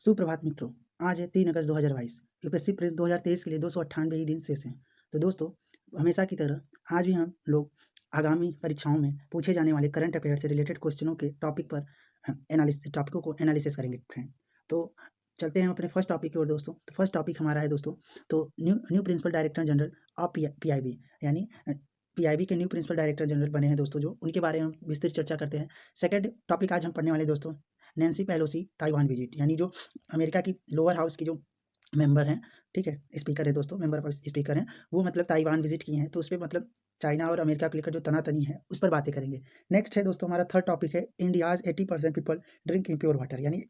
सुप्रभात मित्रों। आज है 3 अगस्त 2022। यूपीएससी प्रीलिम्स 2023 के लिए 298 ही दिन शेष हैं। तो दोस्तों, हमेशा की तरह आज भी हम लोग आगामी परीक्षाओं में पूछे जाने वाले करंट अफेयर से रिलेटेड क्वेश्चनों के टॉपिकों को एनालिसिस करेंगे फ्रेंड। तो चलते हैं अपने फर्स्ट टॉपिक की ओर दोस्तों। तो फर्स्ट टॉपिक हमारा है दोस्तों, तो new principal director general of PIB, यानी पीआईबी के न्यू प्रिंसिपल डायरेक्टर जनरल बने हैं दोस्तों, जो उनके बारे में हम विस्तृत चर्चा करते हैं। सेकंड टॉपिक आज हम पढ़ने वाले दोस्तों, नैन्सी पेलोसी ताइवान विजिट, यानी जो अमेरिका की लोअर हाउस की जो मेंबर हैं, ठीक है, स्पीकर है दोस्तों, मेंबर ऑफ स्पीकर हैं, वो मतलब ताइवान विजिट किए हैं। तो उस पर मतलब चाइना और अमेरिका को लेकर जो तनातनी है उस पर बातें करेंगे। नेक्स्ट है दोस्तों, हमारा थर्ड टॉपिक है, India's 80% people drink impure water, यानी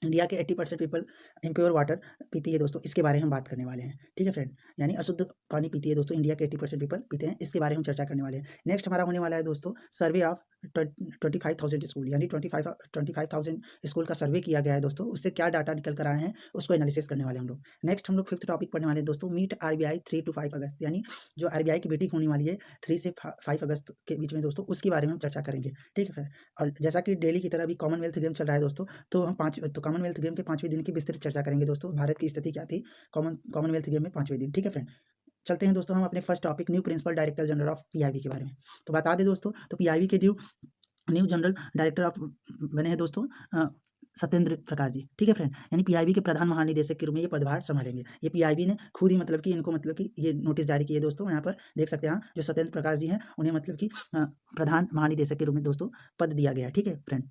इंडिया के 80% पीपल इम्प्योर वाटर पीती है दोस्तों, इसके बारे में हम बात करने वाले हैं। ठीक है फ्रेंड, यानी अशुद्ध पानी पीती है दोस्तों, इंडिया के 80% पीपल पीते हैं, इसके बारे में हम चर्चा करने वाले हैं। नेक्स्ट हमारा होने वाला है दोस्तों, सर्वे ऑफ 25,000 स्कूल, यानी 25,000 स्कूल का सर्वे किया गया है दोस्तों, उससे क्या डाटा निकल कर आए हैं उसको एनालिसिस करने वाले हम लोग। नेक्स्ट हम लोग फिफ्थ टॉपिक पढ़ने वाले हैं दोस्तों, मीट आरबीआई 3 to 5 अगस्त, यानी जो आरबीआई की मीटिंग होने वाली है 3 से 5 अगस्त के बीच में दोस्तों, उसके बारे में हम चर्चा करेंगे। ठीक है फिर, और जैसा कि डेली की तरह अभी कॉमनवेल्थ गेम चल रहा है दोस्तों, तो हम कॉमनवेल्थ गेम के 5वें दिन की विस्तृत चर्चा करेंगे दोस्तों, भारत की स्थिति क्या थी कॉमनवेल्थ गेम में 5वें दिन। ठीक है फ्रेंड, चलते हैं दोस्तों हम अपने first topic, new principal director general of PIB के बारे में। तो बता दें दोस्तों, तो पीआईबी के new new general director of बने हैं दोस्तों सत्येंद्र प्रकाश जी। ठीक है फ्रेंड, यानी पीआईबी के प्रधान महानिदेशक के रूप में ये पदभार संभालेंगे। ये पीआईबी ने खुद ही मतलब कि इनको मतलब कि ये नोटिस जारी किए दोस्तों, यहाँ पर देख सकते हैं, जो सत्येंद्र प्रकाश जी हैं उन्हें मतलब कि प्रधान महानिदेशक के रूप में दोस्तों पद दिया गया है। ठीक है फ्रेंड,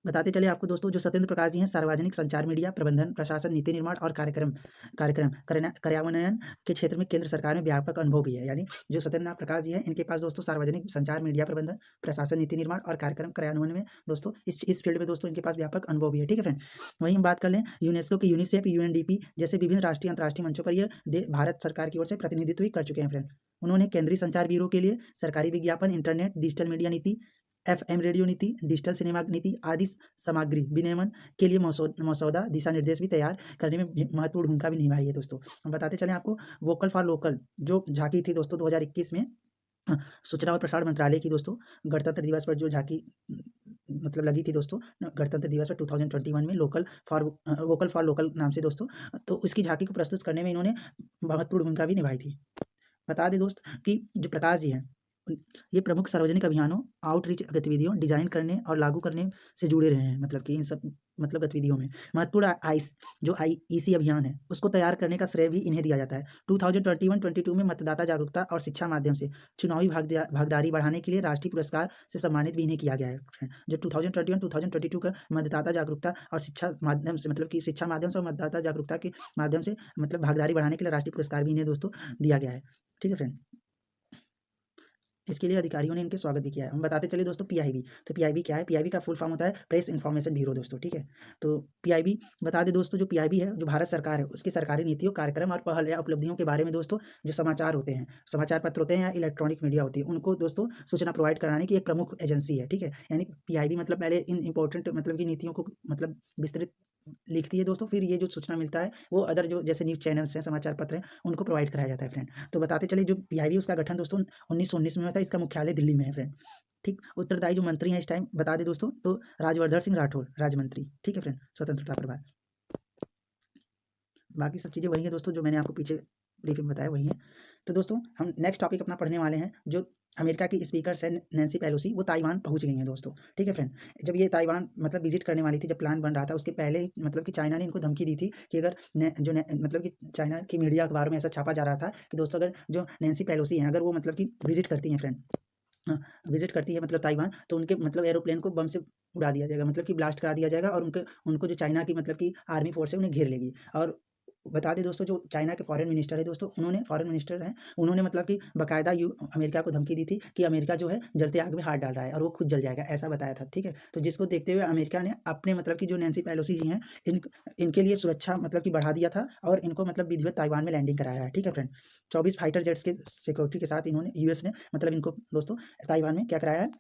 बताते चले आपको दोस्तों, जो सत्येंद्र प्रकाश जी हैं सार्वजनिक संचार, मीडिया प्रबंधन, प्रशासन, नीति निर्माण और कार्यान्वयन के क्षेत्र में केंद्र सरकार में व्यापक अनुभव भी है। यानी जो सत्येंद्र नाथ प्रकाश जी हैं, इनके पास दोस्तों सार्वजनिक संचार, मीडिया प्रबंधन, प्रशासन, नीति निर्माण और कार्यक्रम कार्यान्वयन में दोस्तों इस फील्ड में दोस्तों इनके पास व्यापक अनुभव भी है। ठीक है फ्रेंड, वहीं हम बात कर लें यूनेस्को की यूनिसेफ, यूएनडीपी जैसे विभिन्न राष्ट्रीय अंतर्राष्ट्रीय मंचों पर ये भारत सरकार की ओर से प्रतिनिधित्व भी कर चुके हैं फ्रेंड। उन्होंने केंद्रीय संचार ब्यूरो के लिए सरकारी विज्ञापन, इंटरनेट, डिजिटल मीडिया नीति, एफएम रेडियो नीति, डिजिटल सिनेमा नीति आदि सामग्री विनियमन के लिए मसौदा दिशा निर्देश भी तैयार करने में महत्वपूर्ण भूमिका भी निभाई है दोस्तों। हम बताते चले आपको, वोकल फॉर लोकल जो झांकी थी दोस्तों 2021 में, सूचना और प्रसारण मंत्रालय की दोस्तों, गणतंत्र दिवस पर जो झांकी मतलब लगी थी दोस्तों, गणतंत्र दिवस पर 2021 में वोकल फॉर लोकल नाम से दोस्तों, तो उसकी झांकी को प्रस्तुत करने में इन्होंने महत्वपूर्ण भूमिका भी निभाई थी। बता दें दोस्त कि जो प्रकाश जी हैं, ये प्रमुख सार्वजनिक अभियानों, आउटरीच गतिविधियों, डिजाइन करने और लागू करने से जुड़े रहे हैं। मतलब कि इन सब मतलब गतिविधियों में महत्वपूर्ण जो आईईसी अभियान है उसको तैयार करने का श्रेय भी इन्हें दिया जाता है। 2021-22 में मतदाता जागरूकता और शिक्षा माध्यम से चुनावी भागीदारी बढ़ाने के लिए राष्ट्रीय पुरस्कार से सम्मानित भी इन्हें किया गया है। जो 2021-2022 का मतदाता जागरूकता और शिक्षा माध्यम से मतलब कि शिक्षा माध्यम से और मतदाता जागरूकता के माध्यम से मतलब भागीदारी बढ़ाने के लिए राष्ट्रीय पुरस्कार भी इन्हें दोस्तों दिया गया है। ठीक है फ्रेंड, इसके लिए अधिकारियों ने इनके स्वागत भी किया है। हम बताते चले दोस्तों पीआईबी, तो पीआईबी क्या है? पीआईबी का फुल फॉर्म होता है प्रेस इन्फॉर्मेशन ब्यूरो दोस्तों। ठीक है, तो पीआईबी बता दें दोस्तों, जो पीआईबी है जो भारत सरकार है उसकी सरकारी नीतियों, कार्यक्रम और पहल या उपलब्धियों के बारे में दोस्तों, जो समाचार होते हैं, समाचार पत्र होते हैं या इलेक्ट्रॉनिक मीडिया होती है, उनको दोस्तों सूचना प्रोवाइड कराने की एक प्रमुख एजेंसी है। ठीक है, यानी पीआईबी मतलब पहले इन इंपॉर्टेंट मतलब की नीतियों को मतलब विस्तृत लिखती है दोस्तों, फिर ये जो सूचना मिलता है वो अदर जो जैसे न्यूज़ चैनल्स हैं, समाचार पत्र हैं, उनको प्रोवाइड कराया जाता है फ्रेंड। तो बताते चले, जो पीआईबी उसका गठन दोस्तों 1919 में हुआ था, इसका मुख्यालय दिल्ली में है फ्रेंड। ठीक, उत्तरदायी जो मंत्री हैं इस टाइम बता दें दोस्तों, तो राजवर्धन सिंह राठौर राज्य मंत्री। ठीक है फ्रेंड, स्वतंत्रता प्रभार, बाकी सब चीज़ें वही है दोस्तों जो मैंने आपको पीछे ब्रीफिंग बताया वही है। तो दोस्तों हम नेक्स्ट टॉपिक अपना पढ़ने वाले हैं, जो अमेरिका की स्पीकर है नैन्सी पेलोसी, वो ताइवान पहुंच गई हैं दोस्तों। ठीक है फ्रेंड, जब ये ताइवान मतलब विजिट करने वाली थी, जब प्लान बन रहा था उसके पहले ही मतलब कि चाइना ने इनको धमकी दी थी कि अगर मतलब कि चाइना की मीडिया अखबार में ऐसा छापा जा रहा था कि दोस्तों अगर जो नैन्सी पेलोसी हैं अगर वो मतलब कि विजिट करती हैं फ्रेंड, विजिट करती है मतलब ताइवान, तो उनके मतलब एरोप्लेन को बम से उड़ा दिया जाएगा, मतलब कि ब्लास्ट करा दिया जाएगा, और उनको जो चाइना की मतलब कि आर्मी फोर्स है उन्हें घेर लेगी। और बता दें दोस्तों, जो चाइना के फॉरेन मिनिस्टर है दोस्तों, फॉरेन मिनिस्टर हैं, उन्होंने मतलब कि बाकायदा अमेरिका को धमकी दी थी कि अमेरिका जो है जलते आग में हाथ डाल रहा है और वो खुद जल जाएगा, ऐसा बताया था। ठीक है, तो जिसको देखते हुए अमेरिका ने अपने मतलब कि जो नैन्सी पेलोसी जी हैं, इनके लिए सुरक्षा मतलब कि बढ़ा दिया था और इनको मतलब विधिवत ताइवान में लैंडिंग कराया है। ठीक है फ्रेंड, 24 फाइटर जेट्स के सिक्योरिटी के साथ इन्होंने यूएस ने मतलब इनको दोस्तों ताइवान में क्या कराया है,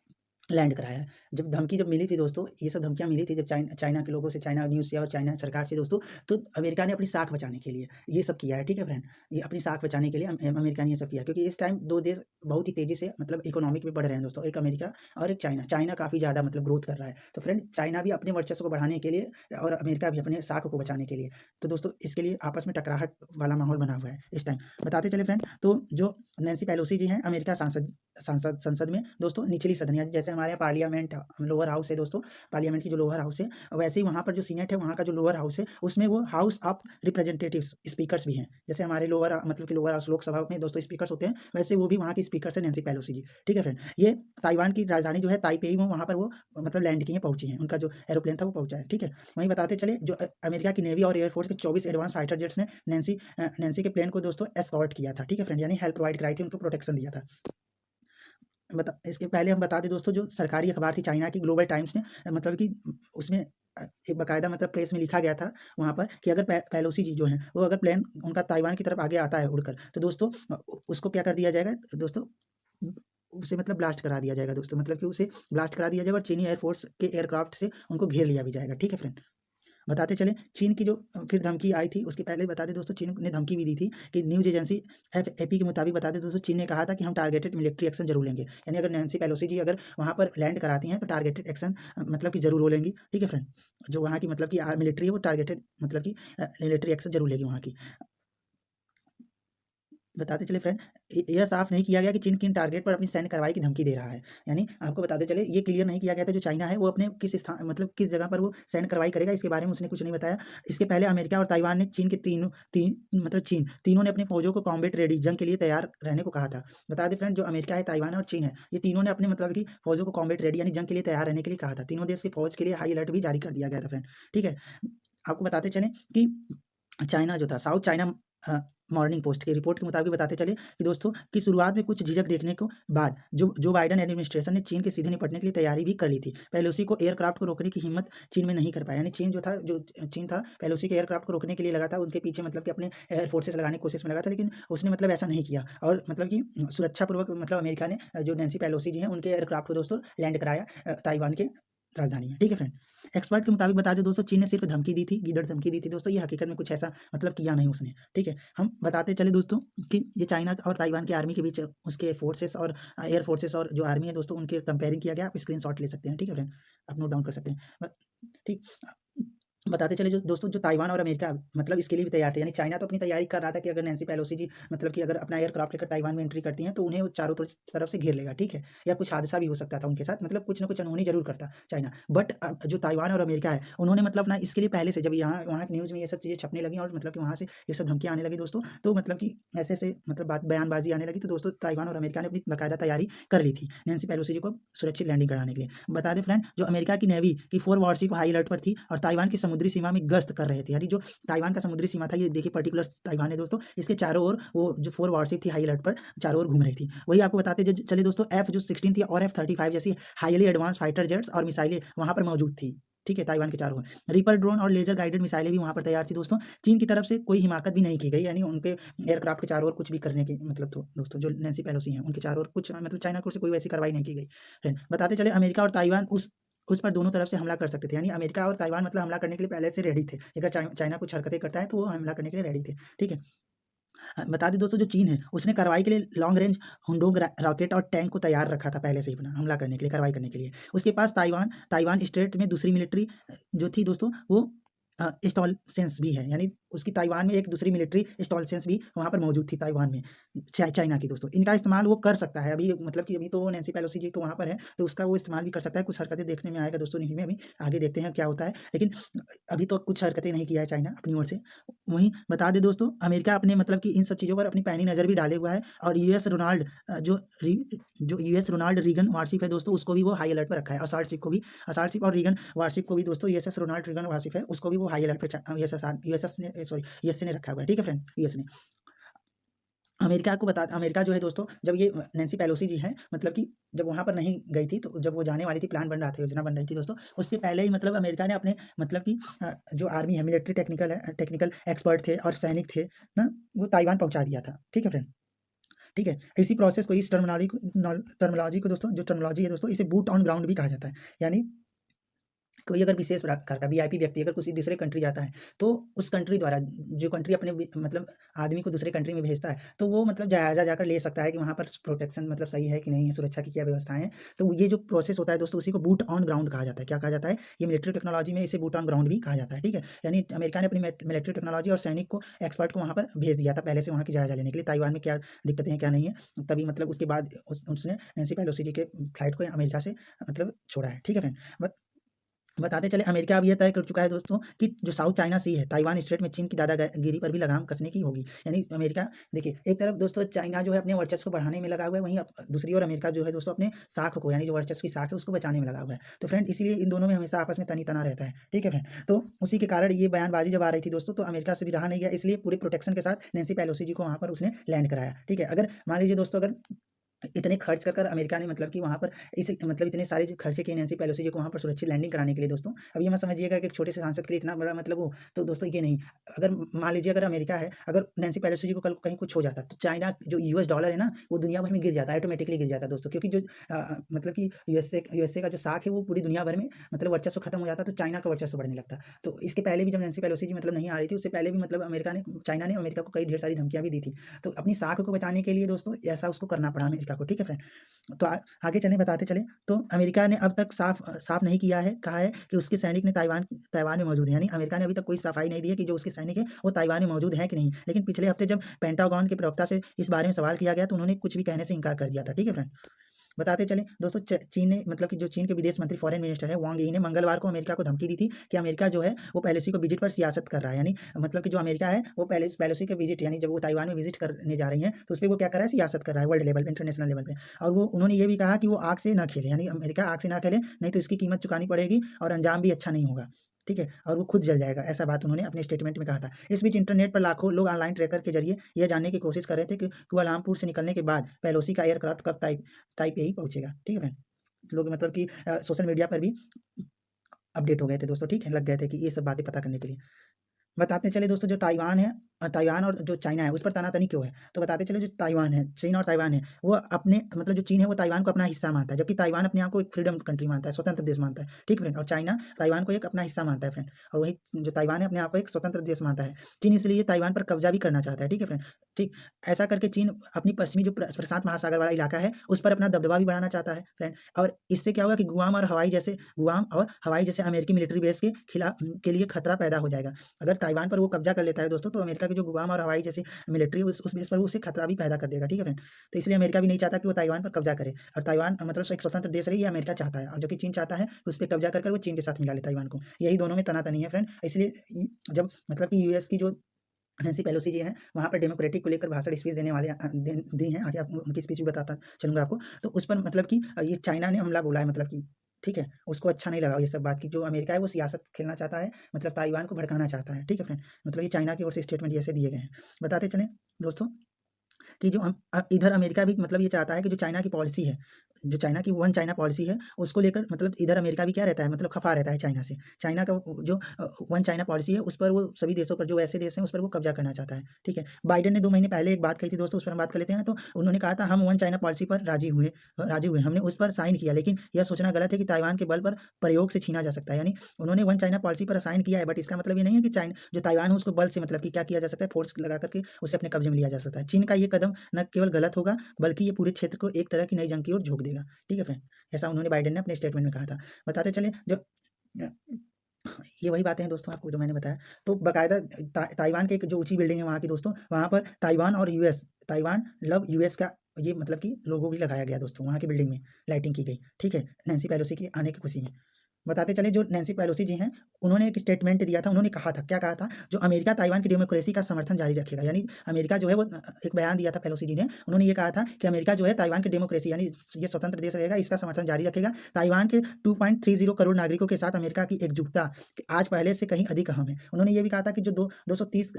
लैंड कराया है। जब मिली थी दोस्तों, ये सब धमकियाँ मिली थी जब चाइना के लोगों से, चाइना न्यूज़ से और चाइना सरकार से दोस्तों, तो अमेरिका ने अपनी साख बचाने के लिए ये सब किया है, ठीक है फ्रेंड? ये अपनी साख बचाने के लिए अमेरिका ने ये सब किया, क्योंकि इस टाइम 2 देश बहुत ही तेज़ी से मतलब इकोनॉमिक में बढ़ रहे हैं दोस्तों, एक अमेरिका और एक चाइना। चाइना काफ़ी ज़्यादा मतलब ग्रोथ कर रहा है, तो फ्रेंड चाइना भी अपने वर्चस्व को बढ़ाने के लिए और अमेरिका भी अपने साख को बचाने के लिए, तो दोस्तों इसके लिए आपस में टकराहट वाला माहौल बना हुआ है इस टाइम। बताते चले फ्रेंड, तो जो नैन्सी पेलोसी जी हैं, अमेरिका संसद में दोस्तों निचली सदन, यानी जैसे हमारे यहाँ पार्लियामेंट लोअर हाउस है दोस्तों, पार्लियामेंट की जो लोअर हाउस है, वैसे ही वहाँ पर जो सीनेट है, वहाँ का जो लोअर हाउस है, उसमें वो हाउस ऑफ रिप्रेजेंटेटिव्स स्पीकर्स भी हैं। जैसे हमारे लोअर मतलब कि लोअर हाउस लोकसभा में दोस्तों स्पीकर्स होते हैं, वैसे वो भी वहाँ की स्पीकर है नैन्सी पेलोसी जी, ठीक है फ्रेंड? ये ताइवान की राजधानी जो है ताइपेई में, वहाँ पर वो मतलब लैंड की हैं, पहुँची हैं, उनका जो एरोप्लेन था वो पहुँचा है, ठीक है? वहीं बताते चले, जो अमेरिका की नेवी और एयरफोर्स के 24 एडवांस फाइटर जेट्स ने नैन्सी के प्लेन को दोस्तों एस्कॉर्ट किया था, ठीक है फ्रेंड? यानी हेल्प प्रोवाइड कराई थी, उनको प्रोटेक्शन दिया था। इसके पहले हम बता दें दोस्तों, जो सरकारी अखबार थी चाइना की ग्लोबल टाइम्स ने मतलब कि उसमें एक बाकायदा मतलब प्रेस में लिखा गया था वहाँ पर कि अगर पेलोसी जी जो हैं, वो अगर प्लेन उनका ताइवान की तरफ आगे आता है उड़कर, तो दोस्तों उसको क्या कर दिया जाएगा दोस्तों, उसे मतलब ब्लास्ट करा दिया जाएगा दोस्तों, मतलब कि उसे ब्लास्ट करा दिया जाएगा और चीनी एयरफोर्स के एयरक्राफ्ट से उनको घेर लिया भी जाएगा, ठीक है फ्रेंड? बताते चलें, चीन की जो फिर धमकी आई थी, उसके पहले बता दें दोस्तों, चीन ने धमकी भी दी थी कि न्यूज़ एजेंसी एएफपी के मुताबिक बता दें दोस्तों, चीन ने कहा था कि हम टारगेटेड मिलिट्री एक्शन जरूर लेंगे, यानी अगर नैन्सी पेलोसी जी अगर वहाँ पर लैंड कराती हैं तो टारगेटेड एक्शन मतलब कि जरूर वो लेंगी, ठीक है फ्रेंड? जो वहाँ की मतलब कि मिलिट्री है वो टारगेटेड मतलब कि मिलिट्री एक्शन जरूर लेगी वहाँ की। बताते चले फ्रेंड, यह साफ नहीं किया गया कि चीन किन टारगेट पर अपनी सैन्य कार्रवाई की धमकी दे रहा है। यानी आपको बताते चले, ये क्लियर नहीं किया गया था जो चाइना है वो अपने किस स्थान मतलब किस जगह पर वो सैन्य कार्रवाई करेगा, इसके बारे में उसने कुछ नहीं बताया। इसके पहले अमेरिका और ताइवान ने चीन के तीनों ने अपनी फौजों को कॉम्बैट रेडी, जंग के लिए तैयार रहने को कहा था। बता दें फ्रेंड, जो अमेरिका है, ताइवान है और चीन है, ये तीनों ने अपने मतलब की फौजों को कॉम्बैट रेडी यानी जंग के लिए तैयार रहने के लिए कहा था। तीनों देश की फौज के लिए हाई अलर्ट भी जारी कर दिया गया था फ्रेंड, ठीक है? आपको बताते चलें कि चाइना जो था, साउथ चाइना मॉर्निंग पोस्ट की रिपोर्ट के मुताबिक बताते चले कि दोस्तों कि शुरुआत में कुछ झिझक देखने को बाद जो बाइडेन एडमिनिस्ट्रेशन ने चीन के सीधे निपटने के लिए तैयारी भी कर ली थी। पेलोसी को एयरक्राफ्ट को रोकने की हिम्मत चीन में नहीं कर पाया, यानी चीन था पेलोसी के एयरक्राफ्ट को रोकने के लिए लगा था, उनके पीछे मतलब कि अपने एयर फोर्सेस लगाने की कोशिश में लगा था, लेकिन उसने मतलब ऐसा नहीं किया और मतलब कि सुरक्षापूर्वक मतलब अमेरिका ने जो नैन्सी पेलोसी जी हैं उनके एयरक्राफ्ट को दोस्तों लैंड कराया ताइवान के राजधानी में, ठीक है फ्रेंड? एक्सपर्ट के मुताबिक बता दें दोस्तों, चीन ने सिर्फ धमकी दी थी, गीदड़ धमकी दी थी दोस्तों, ये हकीकत में कुछ ऐसा मतलब किया नहीं उसने, ठीक है? हम बताते चले दोस्तों कि ये चाइना और ताइवान की आर्मी के बीच उसके फोर्सेस और एयर फोर्सेस और जो आर्मी है दोस्तों, उनके कंपेयरिंग किया गया, आप स्क्रीनशॉट ले सकते हैं, ठीक है फ्रेंड? आप नोट डाउन कर सकते हैं। ठीक। बताते चले जो दोस्तों, जो ताइवान और अमेरिका मतलब इसके लिए भी तैयार थे, यानी चाइना तो अपनी तैयारी कर रहा था कि अगर नैन्सी पेलोसी जी मतलब कि अगर अपना एयरक्राफ्ट लेकर ताइवान में एंट्री करती हैं तो उन्हें वो चारों तरफ से घेर लेगा, ठीक है? या कुछ हादसा भी हो सकता था उनके साथ, मतलब कुछ ना कुछ अनहोनी जरूर करता चाइना। बट जो ताइवान और अमेरिका है, उन्होंने मतलब अपना इसके लिए पहले से, जब यहाँ वहाँ की न्यूज़ में ये सब चीज़ें छपने लगी और मतलब कि वहाँ से ये सब धमकियाँ आने लगी दोस्तों, तो मतलब कि ऐसे मतलब बयानबाजी आने लगी, तो दोस्तों ताइवान और अमेरिका ने अपनी बाकायदा तैयारी कर ली थी नैन्सी पेलोसी जी को सुरक्षित लैंडिंग कराने के लिए। बता दें फ्रेंड, जो अमेरिका की नेवी की 4 वॉरशिप हाई अलर्ट पर थी और ताइवान की समुद्री सीमा में गश्त कर रहे थे, यानी जो ताइवान का समुद्री सीमा था, ये देखिए पर्टिकुलर ताइवान है दोस्तों, इसके चारों ओर वो जो 4 वॉरशिप थी हाई अलर्ट पर चारों ओर घूम रही थी। वही आपको बताते चले दोस्तों, एफ जो 16 थी और F-35 जैसी हाईली एडवांस फाइटर जेट्स और मिसाइलें वहां पर मौजूद थी, ठीक है? ताइवान के चारों ओर रिपर ड्रोन और लेजर गाइडेड मिसाइलें भी वहां पर तैयार थी दोस्तों। चीन की तरफ से कोई हिमाकत भी नहीं की गई, यानी उनके एयरक्राफ्ट के चारों ओर कुछ भी करने की मतलब, तो दोस्तों जो नैन्सी पेलोसी हैं उनके चारों ओर कुछ मतलब चाइना की ओर से कोई वैसी कार्रवाई नहीं की गई। फ्रेंड बताते चले, अमेरिका और ताइवान उस पर दोनों तरफ से हमला कर सकते थे, यानी अमेरिका और ताइवान मतलब हमला करने के लिए पहले से रेडी थे। अगर चाइना कुछ हरकतें करता है तो वो हमला करने के लिए रेडी थे, ठीक है? बता दें दोस्तों, जो चीन है उसने कार्रवाई के लिए लॉन्ग रेंज हुंडोंग रॉकेट और टैंक को तैयार रखा था पहले से ही अपना हमला करने के लिए, कार्रवाई करने के लिए। उसके पास ताइवान स्ट्रेट में दूसरी मिलिट्री जो थी दोस्तों, वो स्टॉलसेंस भी है, यानी उसकी ताइवान में एक दूसरी मिलिट्री स्टॉलसेंस भी वहाँ पर मौजूद थी ताइवान में, चाइना की दोस्तों। इनका इस्तेमाल वो कर सकता है अभी, मतलब कि अभी तो नैन्सी पेलोसी जी तो वहाँ पर है, तो उसका वो इस्तेमाल भी कर सकता है। कुछ हरकतें देखने में आएगा दोस्तों न्यूज़ में, अभी आगे देखते हैं क्या होता है, लेकिन अभी तो कुछ हरकतें नहीं किया है चाइना अपनी ओर से। वहीं बता दें दोस्तों, अमेरिका अपने मतलब कि इन सब चीज़ों पर अपनी पैनी नज़र भी डाले हुआ है और यूएस रोनाल्ड रीगन वारशिप है दोस्तों, उसको भी वो हाई अलर्ट पर रखा है। असाल्ट शिप और रीगन वारशिप को भी दोस्तों, यूएसएस रोनाल्ड रीगन वारशिप है, उसको भी वो हाई अलर्ट पर यूएसए ने रखा हुआ है, ठीक है फ्रेंड? यूएस ने अमेरिका जो है दोस्तों, जब ये नैन्सी पेलोसी जी हैं मतलब कि जब वहाँ पर नहीं गई थी, तो जब वो जाने वाली थी, प्लान बन रहा था, योजना बन रही थी दोस्तों, उससे पहले ही मतलब अमेरिका ने अपने मतलब कि जो आर्मी है, मिलिट्री टेक्निकल एक्सपर्ट थे और सैनिक थे ना, वो ताइवान पहुँचा दिया था, ठीक है फ्रेंड? ठीक है। इसी प्रोसेस को, इस टर्मिनोलॉजी को दोस्तों, जो टर्मिनोलॉजी है दोस्तों, इसे बूट ऑन ग्राउंड भी कहा जाता है। यानी कोई अगर विशेष प्रकार का वीआईपी व्यक्ति अगर किसी दूसरे कंट्री जाता है, तो उस कंट्री द्वारा, जो कंट्री अपने मतलब आदमी को दूसरे कंट्री में भेजता है, तो वो मतलब जायज़ा जाकर ले सकता है कि वहाँ पर प्रोटेक्शन मतलब सही है कि नहीं है, सुरक्षा की क्या व्यवस्थाएँ हैं। तो ये जो प्रोसेस होता है दोस्तों, उसी को बूट ऑन ग्राउंड कहा जाता है। क्या कहा जाता है? ये मिलिट्री टेक्नोलॉजी में इसे बूट ऑन ग्राउंड भी कहा जाता है, ठीक है। यानी अमेरिका ने अपनी मिलिट्री टेक्नोलॉजी और सैनिक को, एक्सपर्ट को वहाँ पर भेज दिया था पहले से, वहाँ की जायज़ा लेने के लिए, ताइवान में क्या दिक्कतें हैं, क्या नहीं है। तभी मतलब उसके बाद उसने नैन्सी पेलोसी जी के फ्लाइट को अमेरिका से मतलब छोड़ा है, ठीक है फ्रेंड। बताते चले, अमेरिका अब ये तय कर चुका है दोस्तों कि जो साउथ चाइना सी है, ताइवान स्ट्रेट में चीन की दादागिरी पर भी लगाम कसने की होगी। यानी अमेरिका, देखिए एक तरफ दोस्तों चाइना जो है अपने वर्चस्व को बढ़ाने में लगा हुआ है, वहीं दूसरी ओर अमेरिका जो है दोस्तों अपने साख को, यानी जो वर्चस्व की साख है उसको बचाने में लगा हुआ है। तो फ्रेंड इसलिए इन दोनों में हमेशा आपस में तनी तना रहता है, ठीक है फ्रेंड। तो उसी के कारण ये बयानबाजी जब आ रही थी दोस्तों, तो अमेरिका से भी रहा नहीं गया, इसलिए पूरे प्रोटेक्शन के साथ नैन्सी पेलोसी जी को वहाँ पर उसने लैंड कराया, ठीक है। अगर मान लीजिए दोस्तों, अगर इतने खर्च कर अमेरिका ने मतलब कि वहाँ पर इस मतलब इतने सारे जो खर्चे किए नैन्सी पेलोसी जी को वहाँ पर सुरक्षित लैंडिंग कराने के लिए दोस्तों, अब ये मत समझिएगा कि एक छोटे से सांसद के लिए इतना बड़ा मतलब वो, तो दोस्तों ये नहीं। अगर मान लीजिए अगर अमेरिका है, अगर नैन्सी पेलोसी जी को कल कहीं कुछ हो जाता, तो चाइना जो यूएस डॉलर है ना, वो दुनिया भर में गिर जाता है, ऑटोमेटिकली गिर जाता है दोस्तों, क्योंकि जो मतलब कि यूएसए का जो साख है वो पूरी दुनिया भर में मतलब वर्चस्व खत्म हो जाता, तो चाइना का वर्चस्व बढ़ने लगता। तो इसके पहले भी जब नैन्सी पेलोसी जी मतलब नहीं आ रही थी, उससे पहले भी मतलब चाइना ने अमेरिका को कई ढेर सारी धमकियां भी दी थी। तो अपनी साख को बचाने के लिए दोस्तों ऐसा उसको करना पड़ा अमेरिका को, ठीक है फ्रेंड। तो आगे चलें, बताते चलें, तो अमेरिका ने अब तक साफ नहीं किया है, कहा है कि उसके सैनिक ने ताइवान में मौजूद है। यानी अमेरिका ने अभी तक कोई सफाई नहीं दी है कि जो उसके सैनिक है वो ताइवान में मौजूद है कि नहीं। लेकिन पिछले हफ्ते जब पेंटागन के प्रवक्ता से इस बारे में सवाल किया गया, तो उन्होंने कुछ भी कहने से इनकार कर दिया था, ठीक है फ्रेंड। बताते चलें दोस्तों, चीन ने मतलब कि जो चीन के विदेश मंत्री, फॉरेन मिनिस्टर है वांग यी ने मंगलवार को अमेरिका को धमकी दी थी कि अमेरिका जो है वो पेलोसी को विजिट पर सियासत कर रहा है। यानी मतलब कि जो अमेरिका है वो पेलोसी के विजिट, यानी जब वो ताइवान में विजिट करने जा रही है, तो उस पर वो क्या कर रहा है, सियासत कर रहा है वर्ल्ड लेवल पे, इंटरनेशनल लेवल पे। और वो उन्होंने ये भी कहा कि वो आग से ना खेले, यानी अमेरिका आग से ना खेले, नहीं तो इसकी कीमत चुकानी पड़ेगी और अंजाम भी अच्छा नहीं होगा, ठीक है, और वो खुद जल जाएगा, ऐसा बात उन्होंने अपने स्टेटमेंट में कहा था। इस बीच इंटरनेट पर लाखों लोग ऑनलाइन ट्रैकर के जरिए यह जानने की कोशिश कर रहे थे कि कुआलालंपुर से निकलने के बाद पेलोसी का एयरक्राफ्ट कब ताइपेई पहुंचेगा, ठीक है फ्रेंड। लोग मतलब कि सोशल मीडिया पर भी अपडेट हो गए थे दोस्तों, ठीक है, लग गए थे कि ये सब बातें पता करने के लिए। बताते चले दोस्तों, जो ताइवान है, ताइवान और जो चाइना है उस पर तनातनी क्यों है, तो बताते चले, जो ताइवान है, चीन और ताइवान है, वो अपने मतलब जो चीन है वो ताइवान को अपना हिस्सा मानता है, जबकि ताइवान अपने आप को एक फ्रीडम कंट्री मानता है, स्वतंत्र देश मानता है, ठीक फ्रेंड। और चाइना ताइवान को एक अपना हिस्सा मानता है फ्रेंड, और वही जो ताइवान है अपने आप को एक स्वतंत्र देश मानता है। चीन इसलिए ताइवान पर कब्जा भी करना चाहता है, ठीक है फ्रेंड, ठीक। ऐसा करके चीन अपनी पश्चिमी जो प्रशांत महासागर वाला इलाका है उस पर अपना दबदबा भी बढ़ाना चाहता है फ्रेंड। और इससे क्या होगा कि गुआम और हवाई जैसे अमेरिकी मिलिट्री बेस के खिलाफ के लिए खतरा पैदा हो जाएगा। अगर ताइवान पर वो कब्जा कर लेता है दोस्तों, तो अमेरिका की जो गुआम और हवाई जैसी मिलिट्री उस बेस पर वो उसे खतरा भी पैदा कर देगा, ठीक है फ्रेंड। तो इसलिए अमेरिका भी नहीं चाहता कि वो ताइवान पर कब्जा करे, और ताइवान मतलब एक स्वतंत्र देश रही, ये अमेरिका चाहता है, और जो कि चीन चाहता है उस पर कब्जा कर वो चीन के साथ मिला ले ताइवान को। यही दोनों में तनातनी है फ्रेंड। इसलिए जब मतलब कि यूएस की जो नैन्सी पेलोसी जी हैं, वहाँ पर डेमोक्रेटिक को लेकर भाषण स्पीच देने वाले दी हैं, आगे आप उनकी स्पीच भी बताता चलूँगा आपको। तो उस पर मतलब कि ये चाइना ने हमला बोला है, मतलब कि ठीक है, उसको अच्छा नहीं लगा ये सब बात की, जो अमेरिका है वो सियासत खेलना चाहता है, मतलब ताइवान को भड़काना चाहता है, ठीक है फ्रेंड। मतलब ये चाइना की ओर से स्टेटमेंट ऐसे दिए गए हैं। बताते चलें दोस्तों कि जो इधर अमेरिका भी मतलब ये चाहता है कि जो चाइना की पॉलिसी है, जो चाइना की वन चाइना पॉलिसी है, उसको लेकर मतलब इधर अमेरिका भी क्या रहता है, मतलब खफा रहता है चाइना से। चाइना का जो वन चाइना पॉलिसी है उस पर वो सभी देशों पर, जो ऐसे देश हैं उस पर वो कब्जा करना चाहता है, ठीक है। बाइडेन ने 2 महीने पहले एक बात कही थी दोस्तों, उस पर हम बात कर लेते हैं। तो उन्होंने कहा था हम वन चाइना पॉलिसी पर राजी हुए, हमने उस पर साइन किया, लेकिन यह सोचना गलत है कि ताइवान के बल पर प्रयोग से छीना जा सकता है। यानी उन्होंने वन चाइना पॉलिसी पर साइन किया है, बट इसका मतलब ये नहीं है कि जो ताइवान है उसको बल से मतलब कि क्या किया जा सकता है, फोर्स लगा करके उसे अपने कब्जे में लिया जा सकता है। चीन का ये कदम न केवल गलत होगा, बल्कि ये पूरे क्षेत्र को एक तरह की नई जंग की ओर झोंक देगा, ठीक है फ्रेंड। ऐसा उन्होंने बाइडेन ने अपने स्टेटमेंट में कहा था। बताते चले, जो ये वही बातें हैं दोस्तों आपको जो मैंने बताया। तो बाकायदा ताइवान की एक जो ऊंची बिल्डिंग है वहाँ की दोस्तों, वहाँ पर ताइवान और यूएस, ताइवान लव यूएस का ये मतलब कि लोगो भी लगाया गया दोस्तों, वहाँ की बिल्डिंग में लाइटिंग की गई, ठीक है, नैन्सी पेलोसी की आने की खुशी में। बताते चले, जो नैन्सी पेलोसी जी हैं, उन्होंने एक स्टेटमेंट दिया था, उन्होंने कहा था, क्या कहा था, जो अमेरिका ताइवान की डेमोक्रेसी का समर्थन जारी रखेगा। यानी अमेरिका जो है वो एक बयान दिया था पेलोसी जी ने, उन्होंने ये कहा था कि अमेरिका जो है ताइवान की डेमोक्रेसी, यानी ये स्वतंत्र देश रहेगा, इसका समर्थन जारी रखेगा। ताइवान के 2.30 करोड़ नागरिकों के साथ अमेरिका की एकजुटता आज पहले से कहीं अधिक अहम है। उन्होंने ये भी कहा था कि जो 230